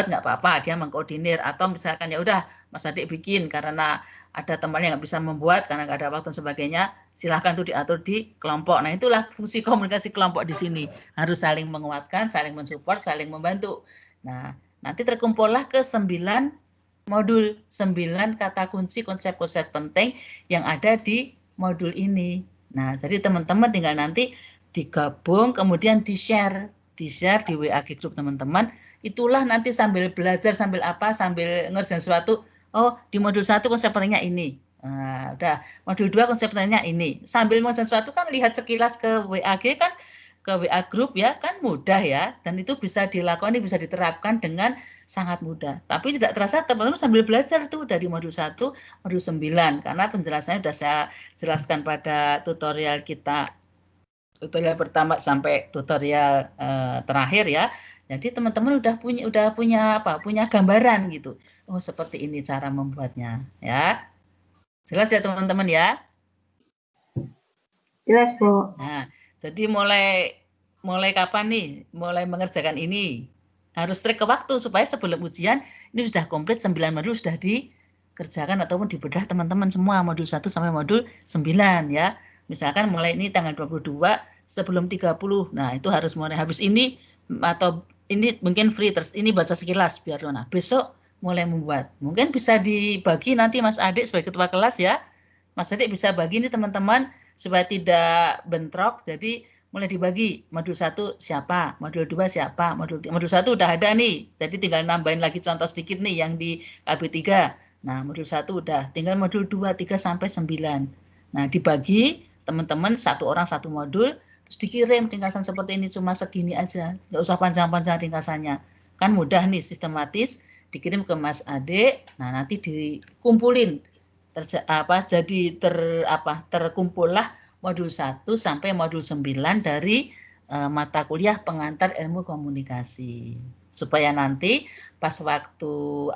nggak apa-apa, dia mengkoordinir, atau misalkan ya udah Mas Adik bikin karena ada temannya nggak bisa membuat karena nggak ada waktu dan sebagainya, silahkan tuh diatur di kelompok. Nah, itulah fungsi komunikasi kelompok di sini, harus saling menguatkan, saling mensupport, saling membantu. Nah, nanti terkumpullah ke 9 modul, 9 kata kunci, konsep-konsep penting yang ada di modul ini. Nah, jadi teman-teman tinggal nanti digabung, kemudian di-share di WA group teman-teman. Itulah nanti sambil belajar, sambil ngerjain sesuatu. Oh, di modul 1 konsep pentingnya ini. Nah, udah modul 2 konsep pentingnya ini. Sambil ngerjain sesuatu kan lihat sekilas ke WAG kan, ke WA group ya, kan mudah ya, dan itu bisa dilakukan, bisa diterapkan dengan sangat mudah. Tapi tidak terasa teman-teman sambil belajar tuh dari modul 1, modul 9, karena penjelasannya sudah saya jelaskan pada tutorial kita, tutorial pertama sampai tutorial terakhir ya. Jadi teman-teman udah punya gambaran gitu. Oh, seperti ini cara membuatnya ya. Jelas ya teman-teman ya? Jelas, Bu. Nah, jadi mulai kapan nih mulai mengerjakan ini? Harus trik ke waktu supaya sebelum ujian ini sudah komplit 9 modul, sudah dikerjakan ataupun dibedah teman-teman semua modul 1 sampai modul 9 ya. Misalkan mulai ini tanggal 22 sebelum 30. Nah, itu harus mulai habis ini, atau ini mungkin free terus ini baca sekilas biar nah besok mulai membuat. Mungkin bisa dibagi nanti Mas Adik sebagai ketua kelas ya. Mas Adik bisa bagi nih teman-teman supaya tidak bentrok. Jadi mulai dibagi, modul 1 siapa, modul 2 siapa, modul 1 udah ada nih. Jadi tinggal nambahin lagi contoh sedikit nih yang di KB3. Nah, modul 1 udah, tinggal modul 2, 3 sampai 9. Nah, dibagi teman-teman satu orang satu modul, terus dikirim ringkasan seperti ini, cuma segini aja, nggak usah panjang-panjang ringkasannya. Kan mudah nih, sistematis, dikirim ke Mas Adik. Nah, nanti dikumpulin terkumpullah modul 1 sampai modul 9 dari mata kuliah pengantar ilmu komunikasi. supaya nanti pas waktu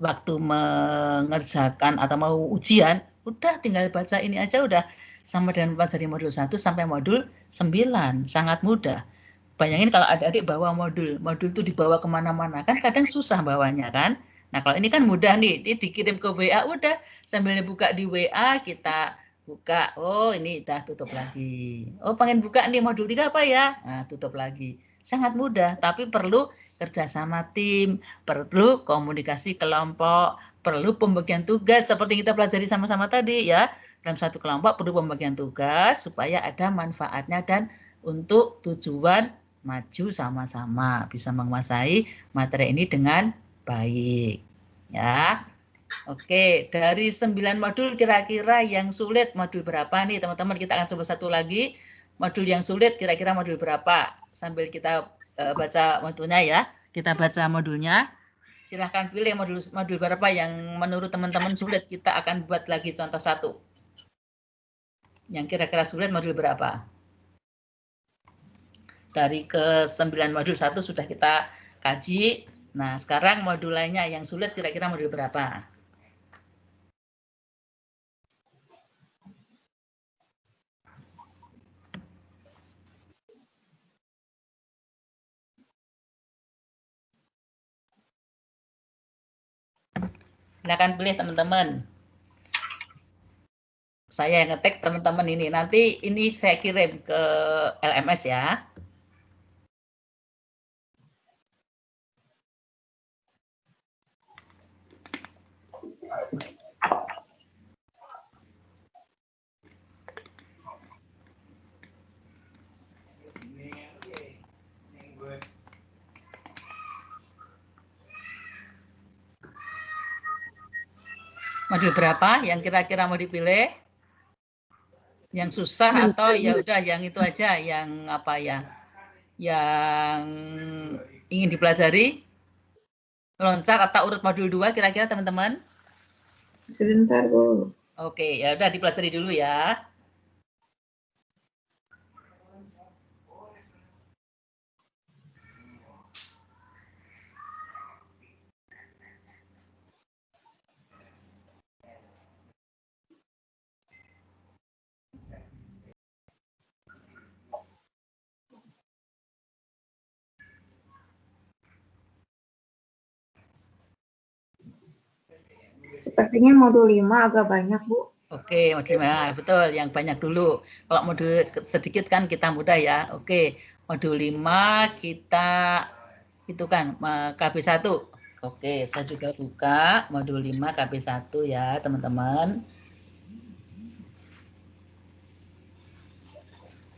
waktu mengerjakan atau mau ujian, udah tinggal baca ini aja udah sama dengan dari modul 1 sampai modul 9, sangat mudah. Bayangin kalau adik-adik bawa modul itu dibawa kemana-mana, kan kadang susah bawanya kan. Nah kalau ini kan mudah nih, dikirim ke WA, udah sambil buka di WA, kita buka, oh ini udah tutup lagi. Oh pengen buka nih modul 3 apa ya? Nah tutup lagi. Sangat mudah, tapi perlu kerjasama tim, perlu komunikasi kelompok, perlu pembagian tugas seperti kita pelajari sama-sama tadi ya. Dalam satu kelompok perlu pembagian tugas supaya ada manfaatnya dan untuk tujuan maju sama-sama, bisa menguasai materi ini dengan baik. Ya. Oke, dari 9 modul kira-kira yang sulit modul berapa nih teman-teman? Kita akan coba satu lagi. Modul yang sulit kira-kira modul berapa? Sambil kita baca modulnya ya. Kita baca modulnya. Silahkan pilih modul berapa yang menurut teman-teman sulit. Kita akan buat lagi contoh satu. Yang kira-kira sulit modul berapa? Dari ke 9 modul 1 sudah kita kaji. Nah, sekarang modul lainnya yang sulit kira-kira modul berapa? Silakan pilih teman-teman. Saya yang ngetik teman-teman ini. Nanti ini saya kirim ke LMS ya. Modul berapa yang kira-kira mau dipilih? Yang susah atau ya udah yang itu aja, yang apa ya? Yang ingin dipelajari? Loncat atau urut modul 2 kira-kira teman-teman? Sebentar, Bu. Oke, ya udah dipelajari dulu ya. Sepertinya modul 5 agak banyak, Bu. Oke, modul 5, betul, yang banyak dulu. Kalau modul sedikit kan kita mudah ya. Oke, modul 5 kita itu kan KB1. Oke, saya juga buka modul 5 KB1 ya, teman-teman.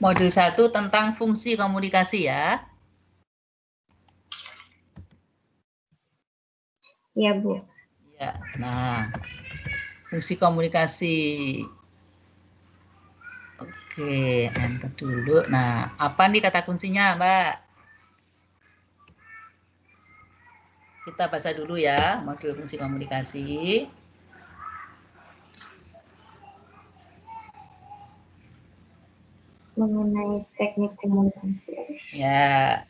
Modul 1 tentang fungsi komunikasi ya. Iya, Bu. Ya, nah, fungsi komunikasi. Oke, enter dulu. Nah, apa nih kata kuncinya, Mbak? Kita baca dulu ya, modul fungsi komunikasi. Mengenai teknik komunikasi. Ya.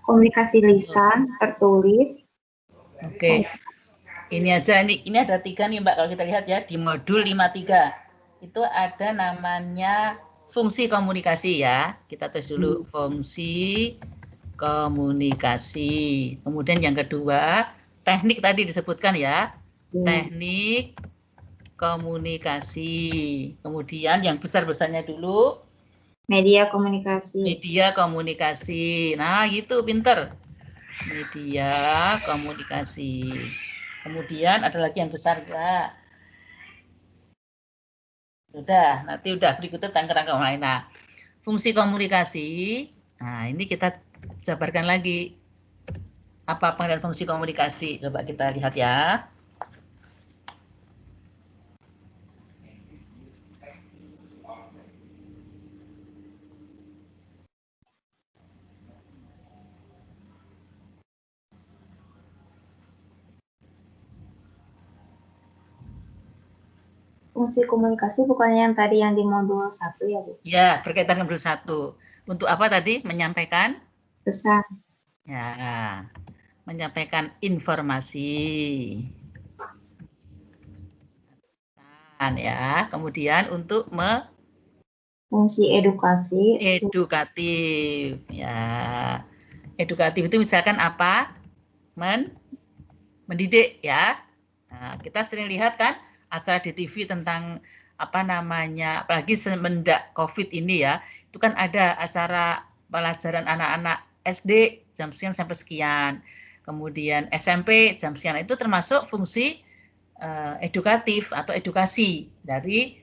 Komunikasi lisan, tertulis. Oke. Ini aja ini ada 3 nih Mbak kalau kita lihat ya di modul 53. Itu ada namanya fungsi komunikasi ya. Kita tulis dulu fungsi komunikasi. Kemudian yang kedua, teknik tadi disebutkan ya. Teknik komunikasi. Kemudian yang besar-besarnya dulu Media komunikasi. media komunikasi. Nah, gitu pinter. Media komunikasi. Kemudian ada lagi yang besar enggak? Udah, nanti udah berikutnya tentang kerangka lain. Nah, fungsi komunikasi. Nah, ini kita jabarkan lagi. Apa pengertian fungsi komunikasi? Coba kita lihat ya. fungsi komunikasi bukannya yang tadi yang di modul 1 ya, Bu? Ya, berkaitan dengan modul 1. Untuk apa tadi? Menyampaikan? Pesan. Ya, menyampaikan informasi. Ya, kemudian untuk Fungsi edukasi. edukatif. Ya, edukatif itu misalkan apa? Mendidik ya. Nah, kita sering lihat kan acara di TV tentang apa namanya, apalagi semenjak COVID ini ya, itu kan ada acara pelajaran anak-anak SD jam sekian sampai sekian, kemudian SMP jam sekian, itu termasuk fungsi edukatif atau edukasi dari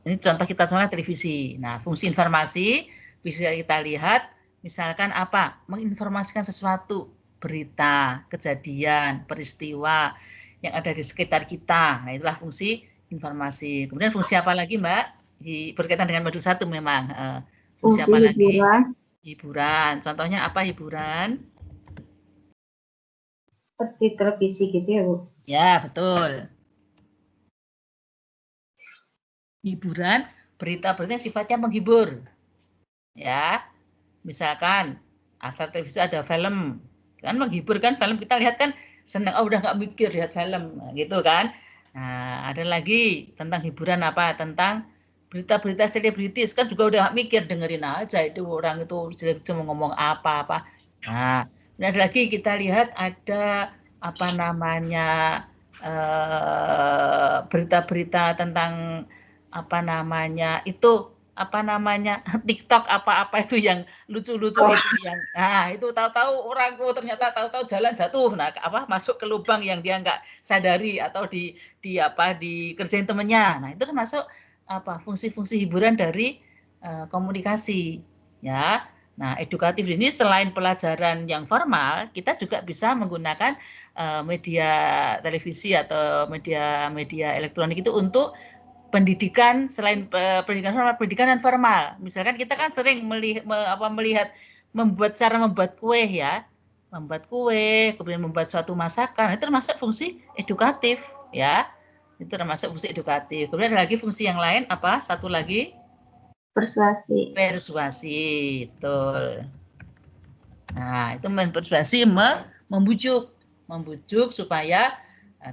ini contoh televisi. Nah, fungsi informasi bisa kita lihat misalkan apa? Menginformasikan sesuatu, berita, kejadian, peristiwa yang ada di sekitar kita. Nah, itulah fungsi informasi. Kemudian fungsi apa lagi, Mbak? Berkaitan dengan modul 1 memang. Fungsi apa lagi? Hiburan. Contohnya apa hiburan? Seperti televisi gitu ya, Bu? Ya, betul. Hiburan, berita-berita sifatnya menghibur. Ya, misalkan acara televisi ada film, kan menghibur kan, film kita lihat kan senang, oh udah nggak mikir lihat film, gitu kan. Nah, ada lagi tentang hiburan apa? Tentang berita-berita selebritis, kan juga udah nggak mikir, dengerin aja itu orang itu cuma ngomong apa-apa. Nah, ada lagi kita lihat ada apa namanya berita-berita tentang apa namanya itu apa namanya TikTok apa-apa itu yang lucu-lucu itu yang itu tahu-tahu orang ternyata tahu-tahu jalan jatuh, nah apa masuk ke lubang yang dia nggak sadari atau dikerjain temennya. Nah, itu termasuk apa fungsi-fungsi hiburan dari komunikasi ya. Nah, edukatif ini selain pelajaran yang formal, kita juga bisa menggunakan media televisi atau media elektronik itu untuk pendidikan selain pendidikan formal, pendidikan non formal. Misalkan kita kan sering melihat cara membuat kue ya, membuat kue, kemudian membuat suatu masakan, itu termasuk fungsi edukatif ya, itu termasuk fungsi edukatif. Kemudian ada lagi fungsi yang lain apa? Satu lagi persuasi. Persuasi, betul. Nah, itu persuasi membujuk supaya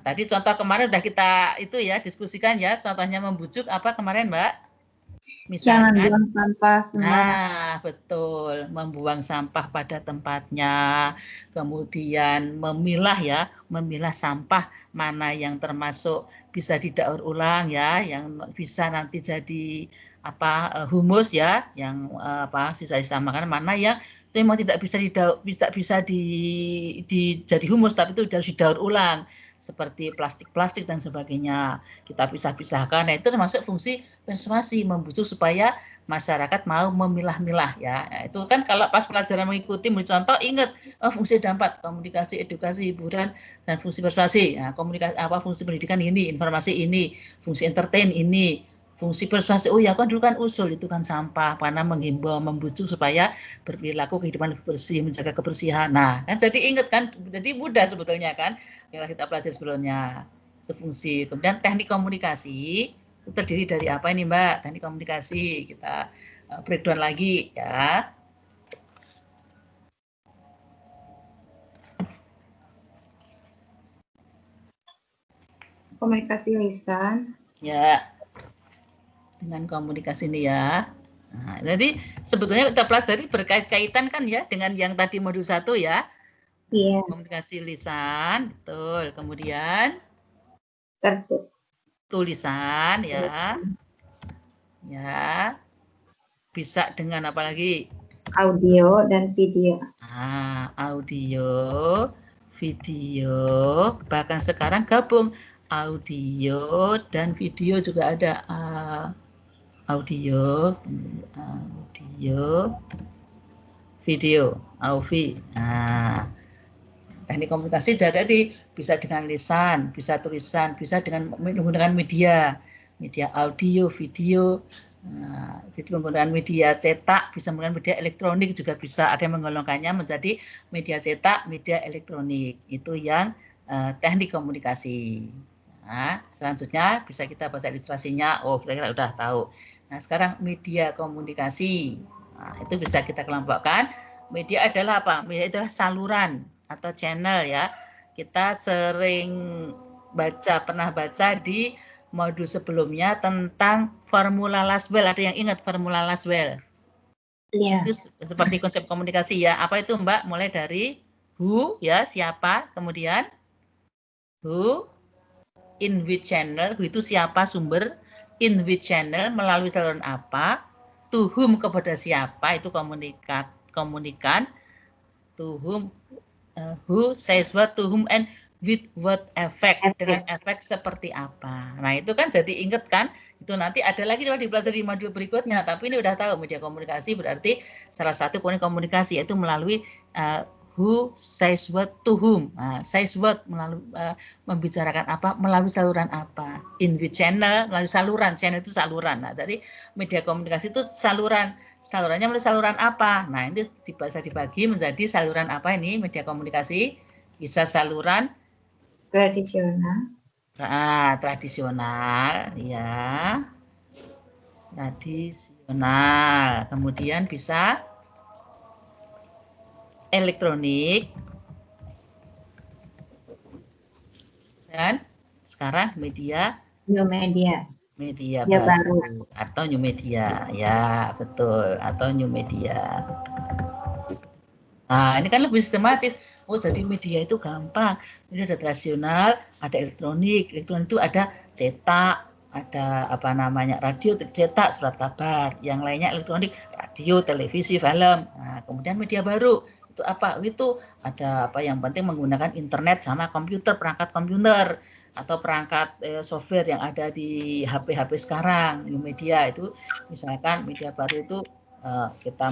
tadi contoh kemarin udah kita itu ya diskusikan ya, contohnya membujuk apa kemarin Mbak? Misalkan, jangan buang sampah sembarangan. Nah, betul, membuang sampah pada tempatnya, kemudian memilah sampah mana yang termasuk bisa didaur ulang ya, yang bisa nanti jadi humus ya, yang sisa-sisa makanan, mana yang itu memang tidak bisa jadi humus, tapi itu harus didaur ulang seperti plastik dan sebagainya, kita pisah-pisahkan. Nah, itu termasuk fungsi persuasi, membujuk supaya masyarakat mau memilah-milah ya. Itu kan kalau pas pelajaran mengikuti contoh ingat fungsi ada 4, komunikasi, edukasi, hiburan, dan fungsi persuasi. Nah, fungsi pendidikan ini, informasi ini, fungsi entertain ini, fungsi persuasi. Oh ya kan dulu kan usul itu kan sampah, karena menghimbau, membujuk supaya berperilaku kehidupan lebih bersih, menjaga kebersihan. Nah, kan jadi ingat kan, jadi mudah sebetulnya kan yang kita pelajari sebelumnya. Itu fungsi. Kemudian teknik komunikasi itu terdiri dari apa ini Mbak? Teknik komunikasi kita breakdown lagi ya. Komunikasi lisan. Ya, dengan komunikasi ini ya. Nah, jadi sebetulnya kita pelajari berkait-kaitan kan ya dengan yang tadi modul 1 ya. Iya. Komunikasi lisan, betul. Kemudian tulisan ya. Ya. Bisa dengan apa lagi? Audio dan video. Audio, video, bahkan sekarang gabung audio dan video juga ada. Audio, video, AUVI. Nah, teknik komunikasi jadi bisa dengan lisan, bisa tulisan, bisa dengan menggunakan media audio, video. Nah, jadi menggunakan media cetak, bisa menggunakan media elektronik juga bisa. Ada yang menggolongkannya menjadi media cetak, media elektronik. Itu yang teknik komunikasi. Nah, selanjutnya bisa kita baca ilustrasinya. Oh, kira-kira udah tahu. Nah, sekarang media komunikasi. Nah, itu bisa kita kelompokkan. Media adalah apa? Media adalah saluran atau channel ya. Kita sering pernah baca di modul sebelumnya tentang formula Lasswell. Ada yang ingat formula Lasswell? Iya. Itu seperti konsep komunikasi ya. Apa itu Mbak? Mulai dari who ya, siapa, kemudian who, in which channel, who itu siapa sumber, in which channel, melalui saluran apa, to whom kepada siapa, itu komunikan, to whom, who says what, to whom, and with what effect, dengan efek seperti apa. Nah itu kan jadi inget kan, itu nanti ada lagi kalau dipelajari di modul berikutnya, tapi ini udah tahu media komunikasi berarti salah satu poin komunikasi yaitu melalui who says what to whom, says what melalui membicarakan apa melalui saluran apa, in which channel melalui saluran, channel itu saluran. Nah jadi media komunikasi itu salurannya melalui saluran apa. Nah ini bisa dibagi menjadi saluran apa ini media komunikasi, bisa saluran Tradisional. Tradisional ya, tradisional, kemudian bisa elektronik, dan sekarang media New media. Media Ya, baru atau new media ya, betul, atau new media. Nah ini kan lebih sistematis. Oh jadi media itu gampang, ini ada tradisional, ada elektronik itu ada cetak, ada apa namanya radio, cetak, surat kabar, yang lainnya elektronik, radio, televisi, film. Nah kemudian media baru itu apa? Itu ada apa yang penting menggunakan internet sama komputer, perangkat komputer atau perangkat software yang ada di HP-HP sekarang. New media itu misalkan media baru itu kita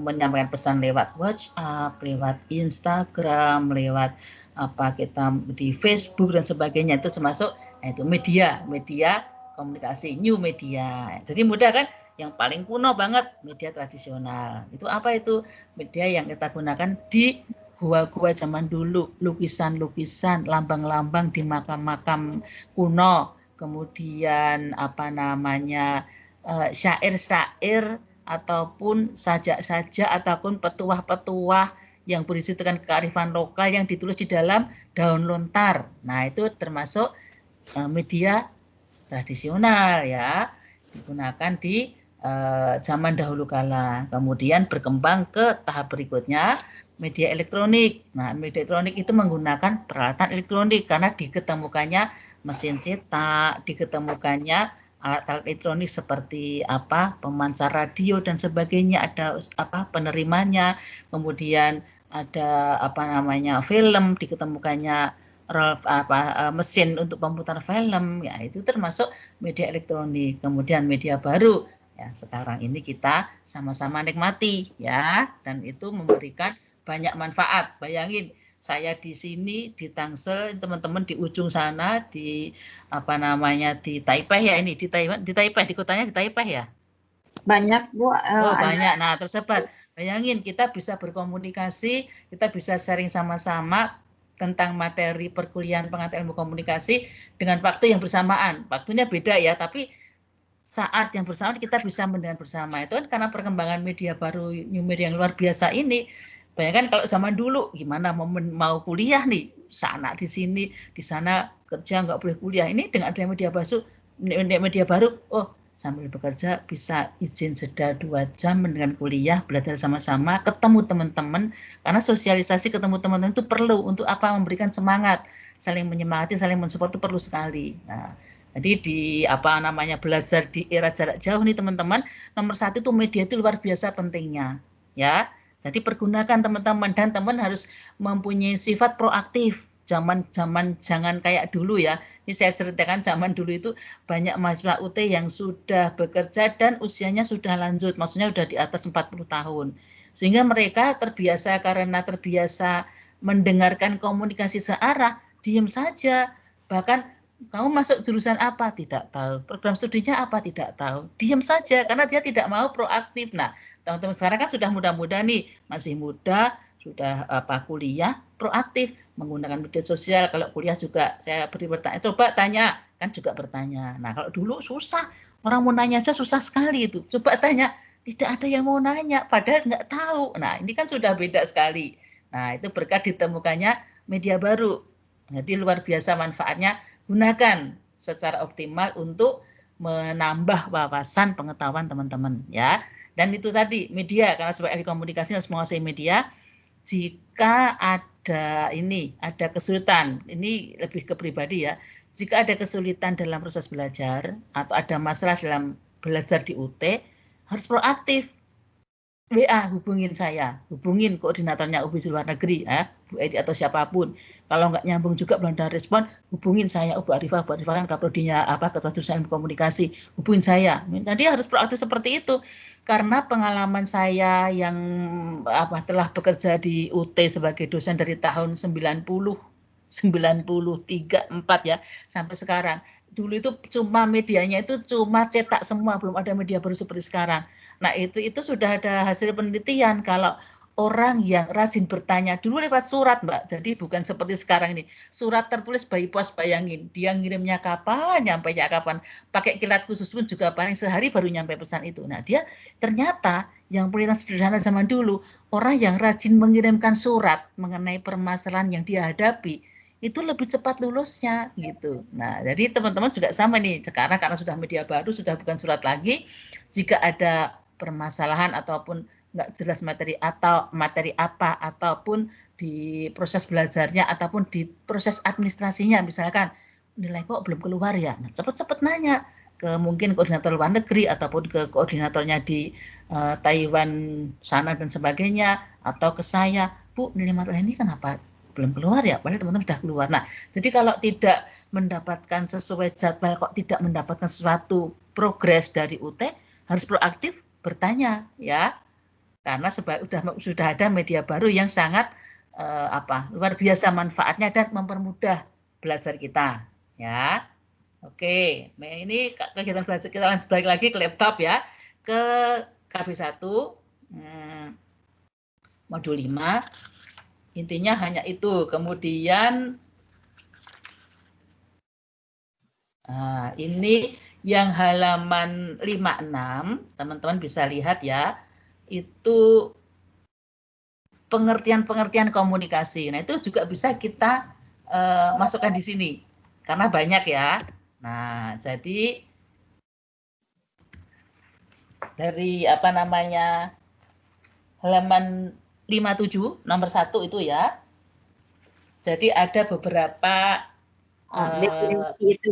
menyampaikan pesan lewat WhatsApp, lewat Instagram, lewat apa kita di Facebook dan sebagainya, itu termasuk itu media komunikasi, new media. Jadi mudah kan? Yang paling kuno banget media tradisional. Itu apa itu? Media yang kita gunakan di gua-gua zaman dulu, lukisan-lukisan, lambang-lambang di makam-makam kuno, kemudian apa namanya syair-syair ataupun sajak-sajak ataupun petuah-petuah yang berisi dengan kearifan lokal yang ditulis di dalam daun lontar. Nah, itu termasuk media tradisional ya, digunakan di zaman dahulu kala. Kemudian berkembang ke tahap berikutnya media elektronik. Nah, media elektronik itu menggunakan peralatan elektronik karena diketemukannya mesin cetak, diketemukannya alat-alat elektronik seperti apa pemancar radio dan sebagainya, ada apa penerimanya, kemudian ada apa namanya film, diketemukannya mesin untuk pemutar film, ya itu termasuk media elektronik. Kemudian media baru ya sekarang ini kita sama-sama nikmati ya, dan itu memberikan banyak manfaat. Bayangin saya di sini di Tangsel, teman-teman di ujung sana di apa namanya di Taipei ya, ini di Taipei, di kotanya di Taipei ya. Banyak Bu. Banyak. Nah tersebar. Bayangin kita bisa berkomunikasi, kita bisa sharing sama-sama tentang materi perkuliahan pengantar ilmu komunikasi dengan waktu yang bersamaan. Waktunya beda ya, tapi saat yang bersamaan kita bisa mendengar bersama. Itu kan karena perkembangan media baru, new media yang luar biasa ini. Bayangkan kalau zaman dulu gimana mau kuliah nih, sana di sini, di sana kerja nggak boleh kuliah. Ini dengan adanya media baru, oh sambil bekerja bisa izin jeda 2 jam dengan kuliah, belajar sama-sama, ketemu teman-teman, karena sosialisasi ketemu teman-teman itu perlu untuk apa? Memberikan semangat, saling menyemangati, saling mensupport itu perlu sekali. Nah, jadi di apa namanya belajar di era jarak jauh nih teman-teman, nomor 1 itu media itu luar biasa pentingnya, ya. Jadi pergunakan teman-teman, dan teman harus mempunyai sifat proaktif. Zaman jangan kayak dulu ya. Ini saya ceritakan zaman dulu itu banyak mahasiswa UT yang sudah bekerja dan usianya sudah lanjut, maksudnya sudah di atas 40 tahun. Sehingga mereka terbiasa karena terbiasa mendengarkan komunikasi searah, diam saja. Bahkan kamu masuk jurusan apa? Tidak tahu. Program studinya apa? Tidak tahu. Diam saja karena dia tidak mau proaktif. Nah, teman-teman sekarang kan sudah muda-muda nih, masih muda, sudah kuliah proaktif menggunakan media sosial. Kalau kuliah juga saya beri bertanya, coba tanya, kan juga bertanya. Nah kalau dulu susah, orang mau nanya aja susah sekali itu. Coba tanya, tidak ada yang mau nanya, padahal nggak tahu. Nah ini kan sudah beda sekali. Nah itu berkat ditemukannya media baru. Jadi luar biasa manfaatnya, gunakan secara optimal untuk menambah wawasan pengetahuan teman-teman ya. Dan itu tadi media, karena sebagai ahli komunikasi harus menguasai media. Jika ada kesulitan, ini lebih ke pribadi ya. Jika ada kesulitan dalam proses belajar atau ada masalah dalam belajar di UT, harus proaktif. WA hubungin saya, hubungin koordinatornya UB luar negeri ya, Bu Edi atau siapapun. Kalau nggak nyambung juga belum ada respon, hubungin saya, Bu Arifah kan kaprodinya Ketua Jurusan Komunikasi, hubungin saya. Jadi harus proaktif seperti itu. Karena pengalaman saya yang telah bekerja di UT sebagai dosen dari tahun 93, 4 ya sampai sekarang. Dulu itu cuma medianya itu cuma cetak semua, belum ada media baru seperti sekarang. Nah itu sudah ada hasil penelitian kalau orang yang rajin bertanya dulu lewat surat Mbak, jadi bukan seperti sekarang ini surat tertulis by pos, bayangin dia ngirimnya kapan, nyampainya kapan, pakai kilat khusus pun juga paling sehari baru nyampe pesan itu. Nah dia ternyata yang penelitian sederhana zaman dulu, orang yang rajin mengirimkan surat mengenai permasalahan yang dia hadapi itu lebih cepat lulusnya gitu. Nah, jadi teman-teman juga sama nih, sekarang karena sudah media baru, sudah bukan surat lagi, jika ada permasalahan ataupun nggak jelas materi apa, ataupun di proses belajarnya, ataupun di proses administrasinya, misalkan nilai kok belum keluar ya, nah, cepat-cepat nanya ke mungkin koordinator luar negeri, ataupun ke koordinatornya di Taiwan sana dan sebagainya, atau ke saya, Bu, nilai materi ini kenapa belum keluar ya, padahal teman-teman sudah keluar. Nah, jadi kalau tidak mendapatkan sesuai jadwal, kok tidak mendapatkan sesuatu progres dari UT, harus proaktif bertanya ya, karena sudah ada media baru yang sangat luar biasa manfaatnya dan mempermudah belajar kita ya. Oke, nah ini kegiatan belajar kita lanjut balik lagi ke laptop ya, ke KB1 modul 5. Intinya hanya itu. Kemudian ini yang halaman 56, teman-teman bisa lihat ya, itu pengertian-pengertian komunikasi. Nah, itu juga bisa kita masukkan di sini, karena banyak ya. Nah, jadi dari halaman 57 nomor 1 itu ya. Jadi ada beberapa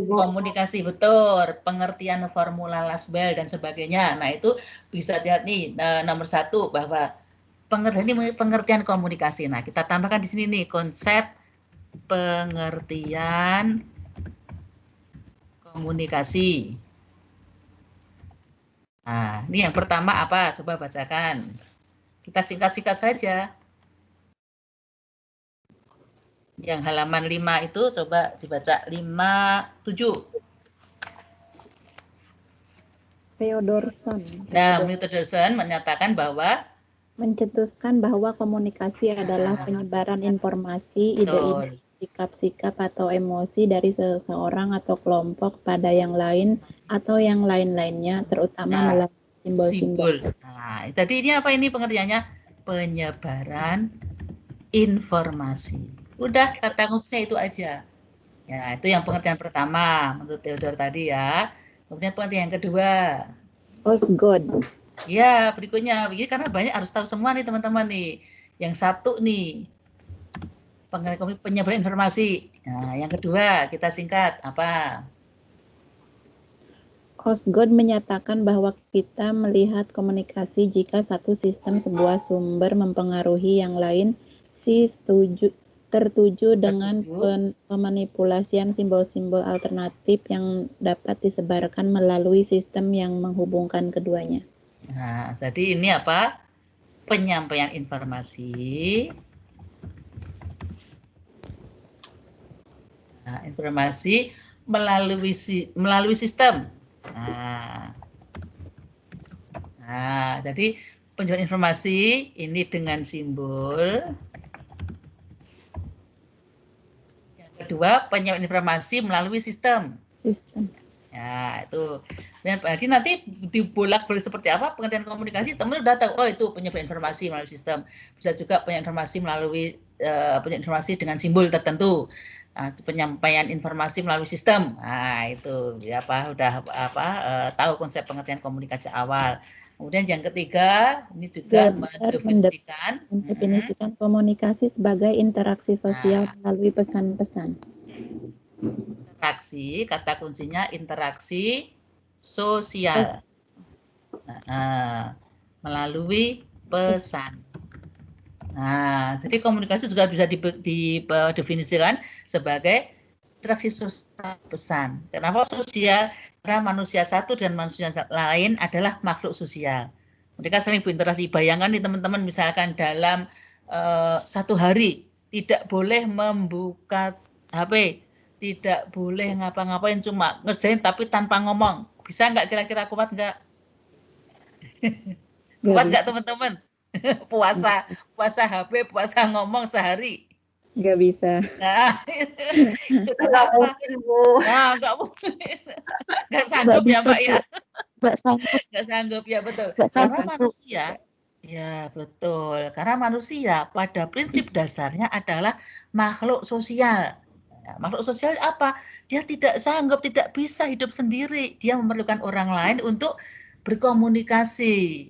komunikasi, betul, pengertian formula Lasbel dan sebagainya. Nah itu bisa lihat nih nomor 1 bahwa pengertian komunikasi. Nah kita tambahkan di sini nih konsep pengertian komunikasi. Nah ini yang pertama apa? Coba bacakan. Kita singkat-singkat saja. Yang halaman 5 itu coba dibaca 57. Theodorson. Nah, Theodorson menyatakan bahwa mencetuskan bahwa komunikasi adalah penyebaran informasi, ide-ide, sikap-sikap atau emosi dari seseorang atau kelompok pada yang lain atau yang lain-lainnya, terutama melalui simbol-simbol. Nah, tadi ini apa ini pengertiannya? Penyebaran informasi. Udah kata kuncinya itu aja. Ya, itu yang pengertian pertama menurut Theodor tadi ya. Kemudian pengertian yang kedua. Osgood. Ya, berikutnya. Begini karena banyak harus tahu semua nih teman-teman nih. Yang satu nih, penyebaran informasi. Nah, yang kedua kita singkat apa? Osgood menyatakan bahwa kita melihat komunikasi jika satu sistem sebuah sumber mempengaruhi yang lain, tertuju dengan pemanipulasian simbol-simbol alternatif yang dapat disebarkan melalui sistem yang menghubungkan keduanya. Nah, jadi ini apa? Penyampaian informasi. Nah, informasi melalui sistem. Nah, jadi penyampaian informasi ini dengan simbol. Yang kedua, penyampaian informasi melalui sistem. Ya, itu. Jadi nanti dibolak-balik seperti apa pengertian komunikasi, teman udah tahu, oh itu penyampaian informasi melalui sistem. Bisa juga penyampaian informasi melalui penyampaian informasi dengan simbol tertentu. Nah, penyampaian informasi melalui sistem. Nah, itu ya udah tahu konsep pengertian komunikasi awal. Kemudian yang ketiga, ini juga mendefinisikan komunikasi sebagai interaksi sosial melalui pesan-pesan. Interaksi, kata kuncinya interaksi sosial melalui pesan. Nah, jadi komunikasi juga bisa didefinisikan sebagai interaksi sosial pesan. Kenapa sosial? Karena manusia satu dan manusia lain adalah makhluk sosial. Mereka sering berinteraksi. Bayangkan nih teman-teman, misalkan dalam satu hari tidak boleh membuka HP, tidak boleh ngapa-ngapain, cuma ngerjain tapi tanpa ngomong. Bisa nggak kira-kira, kuat nggak? Kuat nggak teman-teman? Puasa HP, puasa ngomong sehari. Nggak bisa. Nah, itu nggak mungkin, Bu. Nah, nggak mungkin. Nggak sanggup ya, Mbak ya? Nggak sanggup. Nggak sanggup ya, betul. Nggak Karena sanggup. manusia, ya betul. Karena manusia pada prinsip dasarnya adalah makhluk sosial. Ya, makhluk sosial apa? Dia tidak sanggup, tidak bisa hidup sendiri. Dia memerlukan orang lain untuk berkomunikasi.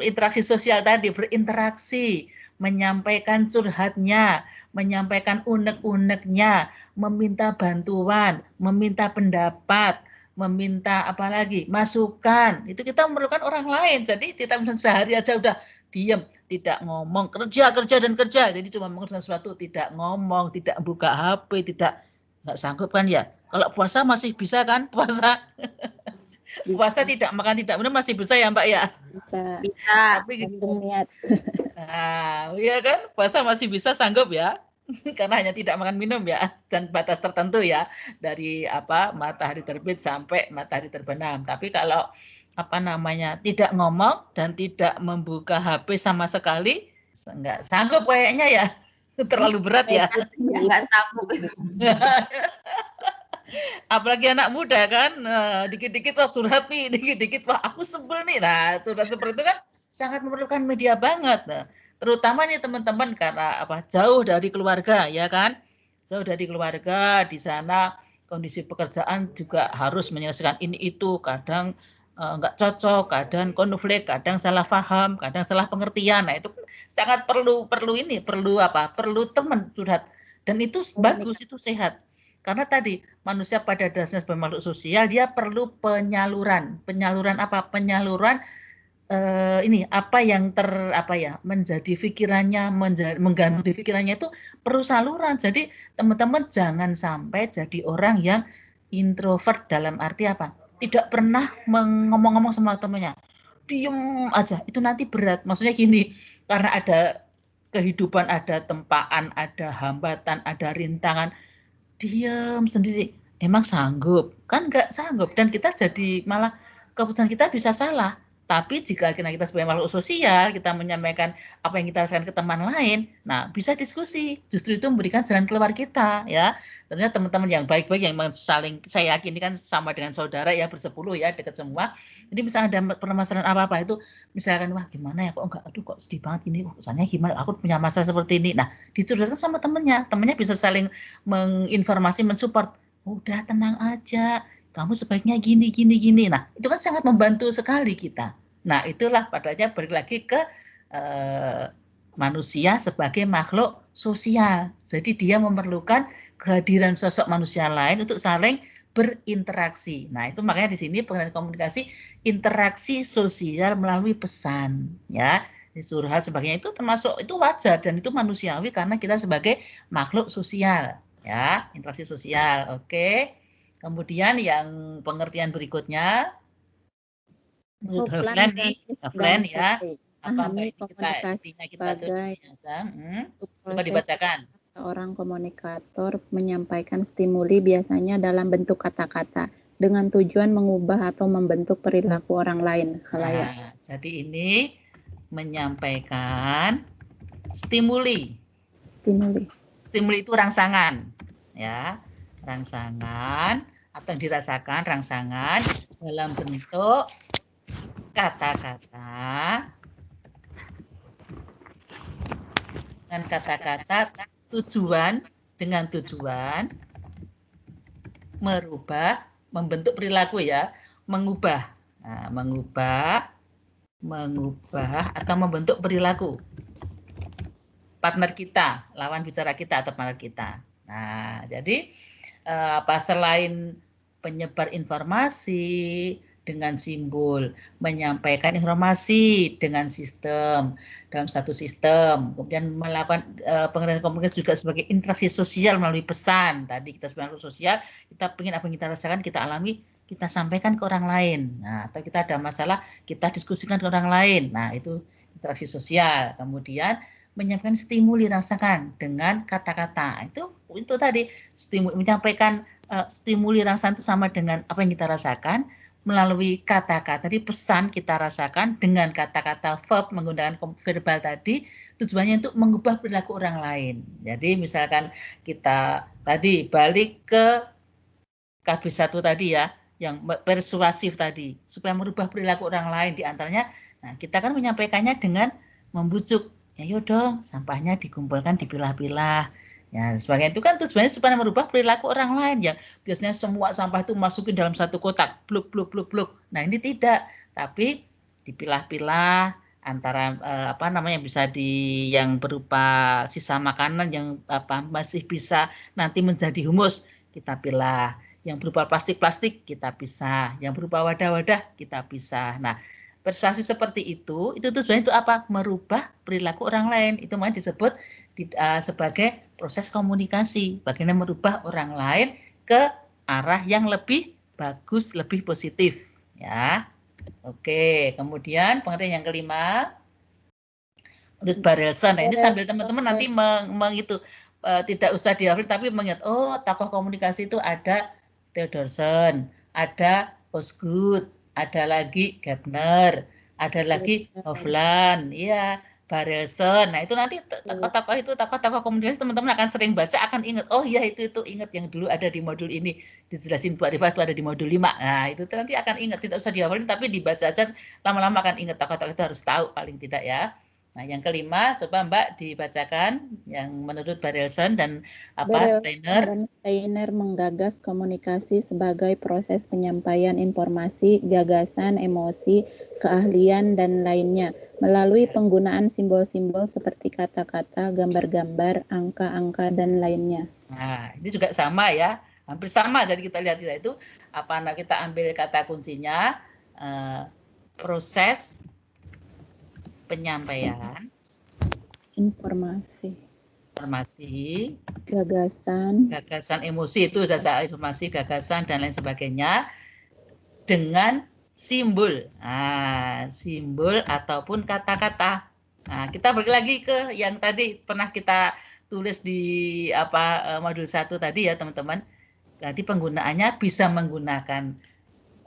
Interaksi sosial tadi, berinteraksi, menyampaikan curhatnya, menyampaikan unek-uneknya, meminta bantuan, meminta pendapat, meminta apa lagi, masukan. Itu kita memerlukan orang lain. Jadi kita misalnya sehari aja udah diam, tidak ngomong, kerja dan kerja. Jadi cuma mengerjakan sesuatu, tidak ngomong, tidak buka HP, nggak sanggup kan ya. Kalau puasa masih bisa kan, puasa. Puasa tidak makan, tidak minum masih bisa ya Mbak ya? Bisa. Tapi niat. Nah, iya kan? Puasa masih bisa, sanggup ya? Karena hanya tidak makan minum ya, dan batas tertentu ya, dari matahari terbit sampai matahari terbenam. Tapi kalau tidak ngomong dan tidak membuka HP sama sekali, nggak sanggup kayaknya ya. Terlalu berat ya. Nggak sanggup. Apalagi anak muda kan, dikit-dikit wah curhat nih, dikit-dikit wah aku sebel nih. Nah, sudah seperti itu kan sangat memerlukan media banget. Nah, terutama nih teman-teman karena jauh dari keluarga ya kan, jauh dari keluarga, di sana kondisi pekerjaan juga harus menyelesaikan ini itu, kadang nggak cocok, kadang konflik, kadang salah paham, kadang salah pengertian. Nah itu sangat perlu teman curhat, dan itu bagus, itu sehat. Karena tadi manusia pada dasarnya sebagai makhluk sosial, dia perlu penyaluran. Penyaluran apa? Penyaluran apa yang menjadi pikirannya, mengganti pikirannya itu perlu saluran. Jadi teman-teman jangan sampai jadi orang yang introvert, dalam arti apa? Tidak pernah ngomong-ngomong sama temannya. Diem aja, itu nanti berat. Maksudnya gini, karena ada kehidupan, ada tempaan, ada hambatan, ada rintangan, diam sendiri. Emang sanggup? Kan nggak sanggup. Dan kita jadi malah keputusan kita bisa salah. Tapi jika kita sebagai makhluk sosial, kita menyampaikan apa yang kita rasakan ke teman lain, nah bisa diskusi. Justru itu memberikan jalan keluar kita, ya. Tentunya teman-teman yang baik-baik, yang saling, saya yakin ini kan sama dengan saudara ya, bersepuluh ya, dekat semua. Jadi misalnya ada permasalahan apa-apa itu, misalkan wah gimana ya, kok sedih banget ini, misalnya gimana, aku punya masalah seperti ini. Nah, dicurhatkan sama temannya bisa saling menginformasi, mensupport. Udah tenang aja, kamu sebaiknya gini. Nah, itu kan sangat membantu sekali kita. Nah, itulah padanya balik lagi ke manusia sebagai makhluk sosial. Jadi dia memerlukan kehadiran sosok manusia lain untuk saling berinteraksi. Nah, itu makanya di sini pengertian komunikasi interaksi sosial melalui pesan, ya. Curhat sebagainya itu termasuk, itu wajar dan itu manusiawi karena kita sebagai makhluk sosial, ya, interaksi sosial. Oke. Kemudian yang pengertian berikutnya, offline ya, apa kita coba dibacakan. Seorang komunikator menyampaikan stimuli biasanya dalam bentuk kata-kata dengan tujuan mengubah atau membentuk perilaku orang lain. Nah, jadi ini menyampaikan stimuli. Stimuli. Stimuli itu rangsangan, ya, rangsangan atau yang dirasakan rangsangan dalam bentuk kata-kata dengan kata-kata tujuan dengan tujuan merubah, membentuk perilaku ya, mengubah, nah, mengubah atau membentuk perilaku partner kita, lawan bicara kita atau partner kita. Nah, jadi selain penyebar informasi dengan simbol, menyampaikan informasi dengan sistem, dalam satu sistem, kemudian melakukan pengertian komunikasi juga sebagai interaksi sosial melalui pesan. Tadi kita sebagai sosial, kita ingin apa yang kita rasakan, kita alami, kita sampaikan ke orang lain. Nah, atau kita ada masalah, kita diskusikan ke orang lain. Nah, itu interaksi sosial. Kemudian menyampaikan stimuli rasakan dengan kata-kata. Itu tadi stimuli, menyampaikan stimuli rasakan itu sama dengan apa yang kita rasakan melalui kata-kata. Tadi pesan kita rasakan dengan kata-kata verb menggunakan verbal tadi, tujuannya untuk mengubah perilaku orang lain. Jadi misalkan kita tadi balik ke KB1 tadi ya, yang persuasif tadi, supaya merubah perilaku orang lain diantaranya, nah kita kan menyampaikannya dengan membujuk, ayo dong sampahnya dikumpulkan dipilah-pilah. Ya, sebagainya itu kan tujuannya supaya merubah perilaku orang lain ya. Biasanya semua sampah itu masukin dalam satu kotak, bluk bluk bluk bluk. Nah, ini tidak, tapi dipilah-pilah antara bisa yang berupa sisa makanan yang masih bisa nanti menjadi humus, kita pilah. Yang berupa plastik-plastik kita pisah, yang berupa wadah-wadah kita pisah. Nah, persuasi seperti itu tujuannya itu apa? Merubah perilaku orang lain. Itu makanya disebut sebagai proses komunikasi. Bagaimana merubah orang lain ke arah yang lebih bagus, lebih positif. Ya, oke. Kemudian pengertian yang kelima, menurut Barelson. Nah, ini sambil teman-teman nanti tidak usah dihafal, tapi mengingat, oh tokoh komunikasi itu ada Theodorson, ada Osgood, ada lagi Gabner, ada lagi Hovland, iya, Barelson. Nah, itu nanti tokoh komunikasi teman-teman akan sering baca, akan ingat, oh iya itu ingat yang dulu ada di modul ini, dijelasin Bu Arifah itu ada di modul 5. Nah, itu nanti akan ingat, tidak usah dihafalin, tapi dibaca aja, lama-lama akan ingat, tokoh-tokoh itu harus tahu paling tidak ya. Nah, yang kelima, coba Mbak dibacakan yang menurut Barelson dan Steiner. Dan Steiner menggagas komunikasi sebagai proses penyampaian informasi, gagasan, emosi, keahlian, dan lainnya melalui penggunaan simbol-simbol seperti kata-kata, gambar-gambar, angka-angka, dan lainnya. Nah, ini juga sama ya, hampir sama. Jadi kita lihat itu kita ambil kata kuncinya proses penyampaian informasi, gagasan, emosi, itu jasa informasi, gagasan dan lain sebagainya dengan simbol, simbol ataupun kata-kata. Nah, kita balik lagi ke yang tadi pernah kita tulis di modul 1 tadi ya teman-teman. Berarti penggunaannya bisa menggunakan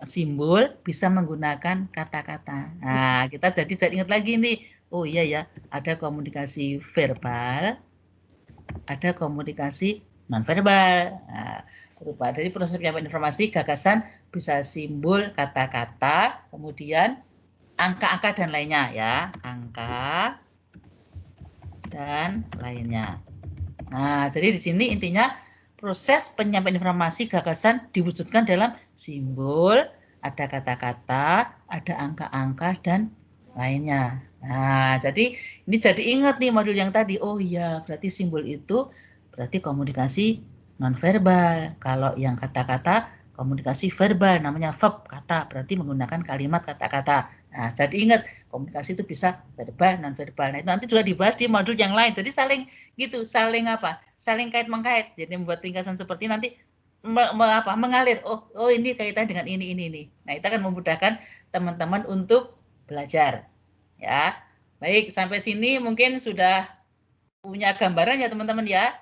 simbol, bisa menggunakan kata-kata. Nah, kita jadi ingat lagi nih, oh iya ya, ada komunikasi verbal, ada komunikasi nonverbal. Nah, berupa dari proses penyampaian informasi, gagasan, bisa simbol, kata-kata, kemudian angka-angka dan lainnya ya, angka dan lainnya. Nah, jadi di sini intinya proses penyampaian informasi gagasan diwujudkan dalam simbol, ada kata-kata, ada angka-angka dan lainnya. Nah, jadi ini jadi ingat nih modul yang tadi. Oh iya, berarti simbol itu berarti komunikasi nonverbal. Kalau yang kata-kata komunikasi verbal, namanya verb, kata, berarti menggunakan kalimat kata-kata. Nah, jadi ingat komunikasi itu bisa verbal, nonverbal. Nah, itu nanti juga dibahas di modul yang lain. Jadi saling kait-mengkait. Jadi membuat ringkasan seperti nanti mengalir. Oh ini kaitan dengan ini. Nah, itu akan memudahkan teman-teman untuk belajar. Ya. Baik, sampai sini mungkin sudah punya gambaran ya teman-teman ya.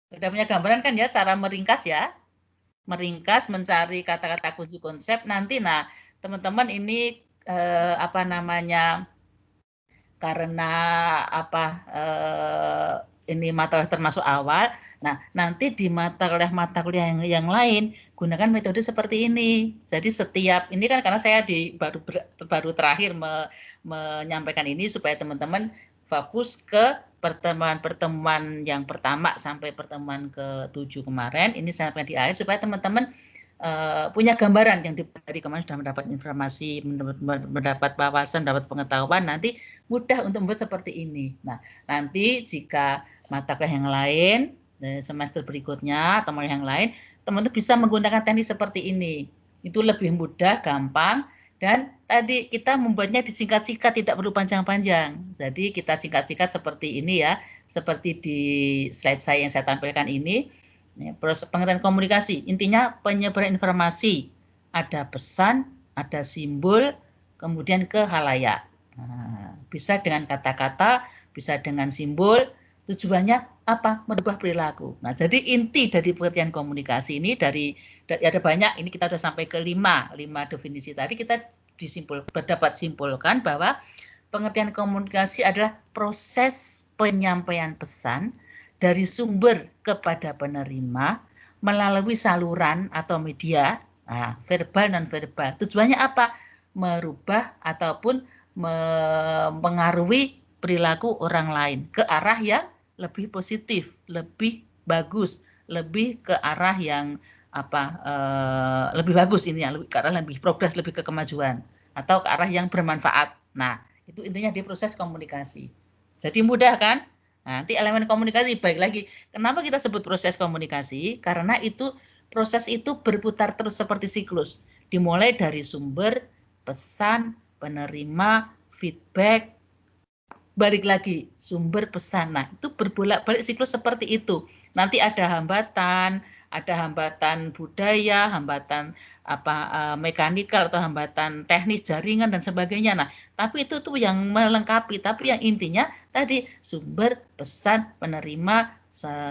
Sudah punya gambaran kan ya cara meringkas ya. Meringkas, mencari kata-kata kunci konsep nanti. Nah, teman-teman ini apa namanya, karena apa ini mata kuliah termasuk awal. Nah, nanti di mata kuliah yang lain gunakan metode seperti ini. Jadi setiap ini kan karena saya baru terakhir menyampaikan ini supaya teman-teman fokus ke pertemuan yang pertama sampai pertemuan ke-7 kemarin. Ini sampai di akhir supaya teman-teman punya gambaran yang dari kemarin sudah mendapat informasi, mendapat wawasan, mendapat pengetahuan, nanti mudah untuk membuat seperti ini. Nah, nanti jika mata kuliah yang lain, semester berikutnya, atau yang lain, teman-teman bisa menggunakan teknik seperti ini. Itu lebih mudah, gampang, dan tadi kita membuatnya disingkat-singkat, tidak perlu panjang-panjang. Jadi kita singkat-singkat seperti ini ya, seperti di slide saya yang saya tampilkan ini. Proses pengertian komunikasi, intinya penyebaran informasi, ada pesan, ada simbol, kemudian ke halayak. Nah, bisa dengan kata-kata, bisa dengan simbol, tujuannya apa? Merubah perilaku. Nah, jadi inti dari pengertian komunikasi ini dari ada banyak, ini kita sudah sampai ke 5 definisi tadi, kita dapat simpulkan bahwa pengertian komunikasi adalah proses penyampaian pesan dari sumber kepada penerima melalui saluran atau media, verbal dan non-verbal. Tujuannya apa? Merubah ataupun mengaruhi perilaku orang lain ke arah yang lebih positif, lebih bagus, lebih ke arah yang lebih bagus ini ya, ke arah lebih progres, lebih ke kemajuan atau ke arah yang bermanfaat. Nah, itu intinya di proses komunikasi. Jadi mudah kan? Nanti elemen komunikasi, baik lagi. Kenapa kita sebut proses komunikasi? Karena itu proses itu berputar terus seperti siklus. Dimulai dari sumber, pesan, penerima, feedback, balik lagi sumber pesan. Nah, itu berbolak-balik siklus seperti itu. Nanti ada hambatan budaya, hambatan mekanikal atau hambatan teknis jaringan dan sebagainya. Nah, tapi itu tuh yang melengkapi. Tapi yang intinya tadi sumber pesan penerima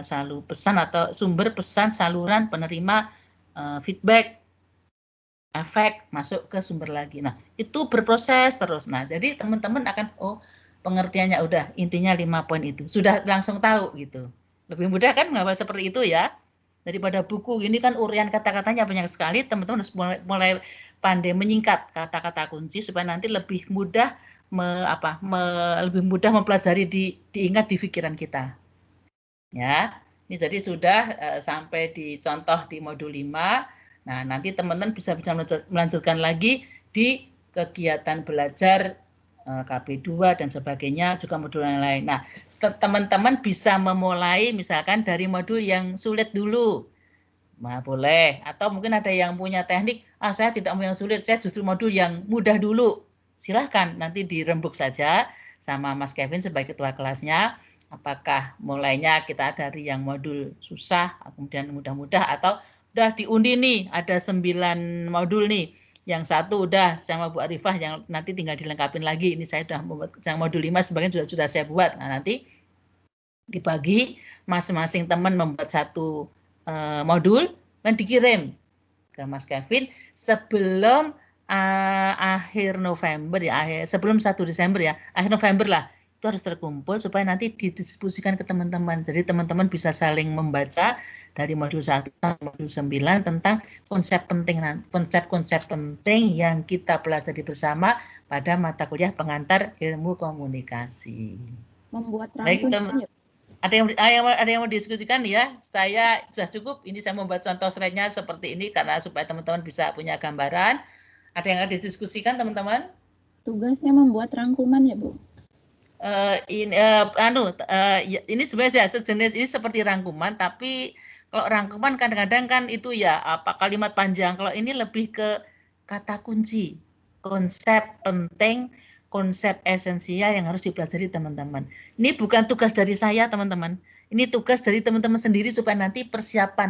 selalu pesan atau sumber pesan saluran penerima feedback efek masuk ke sumber lagi. Nah, itu berproses terus. Nah, jadi teman-teman akan pengertiannya udah intinya 5 poin itu. Sudah langsung tahu gitu. Lebih mudah kan menghafal seperti itu ya. Daripada buku ini kan urian kata-katanya banyak sekali, teman-teman harus mulai pandai menyingkat kata-kata kunci supaya nanti lebih mudah lebih mudah mempelajari diingat di pikiran kita. Ya. Ini jadi sudah sampai di contoh di modul 5. Nah, nanti teman-teman bisa melanjutkan lagi di kegiatan belajar KP2 dan sebagainya, juga modul yang lain. Nah, teman-teman bisa memulai misalkan dari modul yang sulit dulu. Nah, boleh. Atau mungkin ada yang punya teknik, saya tidak mau yang sulit, saya justru modul yang mudah dulu. Silahkan, nanti dirembuk saja sama Mas Kevin sebagai ketua kelasnya. Apakah mulainya kita dari yang modul susah, kemudian mudah-mudah, atau udah diundi nih, ada 9 modul nih. Yang satu udah sama Bu Arifah, yang nanti tinggal dilengkapin lagi. Ini saya sudah membuat yang modul 5 sebagian sudah saya buat. Nah, nanti dibagi masing-masing teman membuat satu modul dan dikirim ke Mas Kevin sebelum akhir November ya, sebelum 1 Desember ya, akhir November lah. Itu harus terkumpul supaya nanti didistribusikan ke teman-teman. Jadi teman-teman bisa saling membaca dari modul 1 sampai modul 9 tentang konsep penting yang kita pelajari bersama pada mata kuliah pengantar ilmu komunikasi. Membuat baik, teman. Ada yang mau diskusikan ya? Saya sudah cukup. Ini saya membuat contoh slide-nya seperti ini karena supaya teman-teman bisa punya gambaran. Ada yang akan didiskusikan teman-teman? Tugasnya membuat rangkuman ya, Bu? Ini sebenarnya sejenis ini seperti rangkuman, tapi kalau rangkuman kadang-kadang kan itu ya kalimat panjang. Kalau ini lebih ke kata kunci, konsep penting, konsep esensial yang harus dipelajari teman-teman. Ini bukan tugas dari saya teman-teman. Ini tugas dari teman-teman sendiri supaya nanti persiapan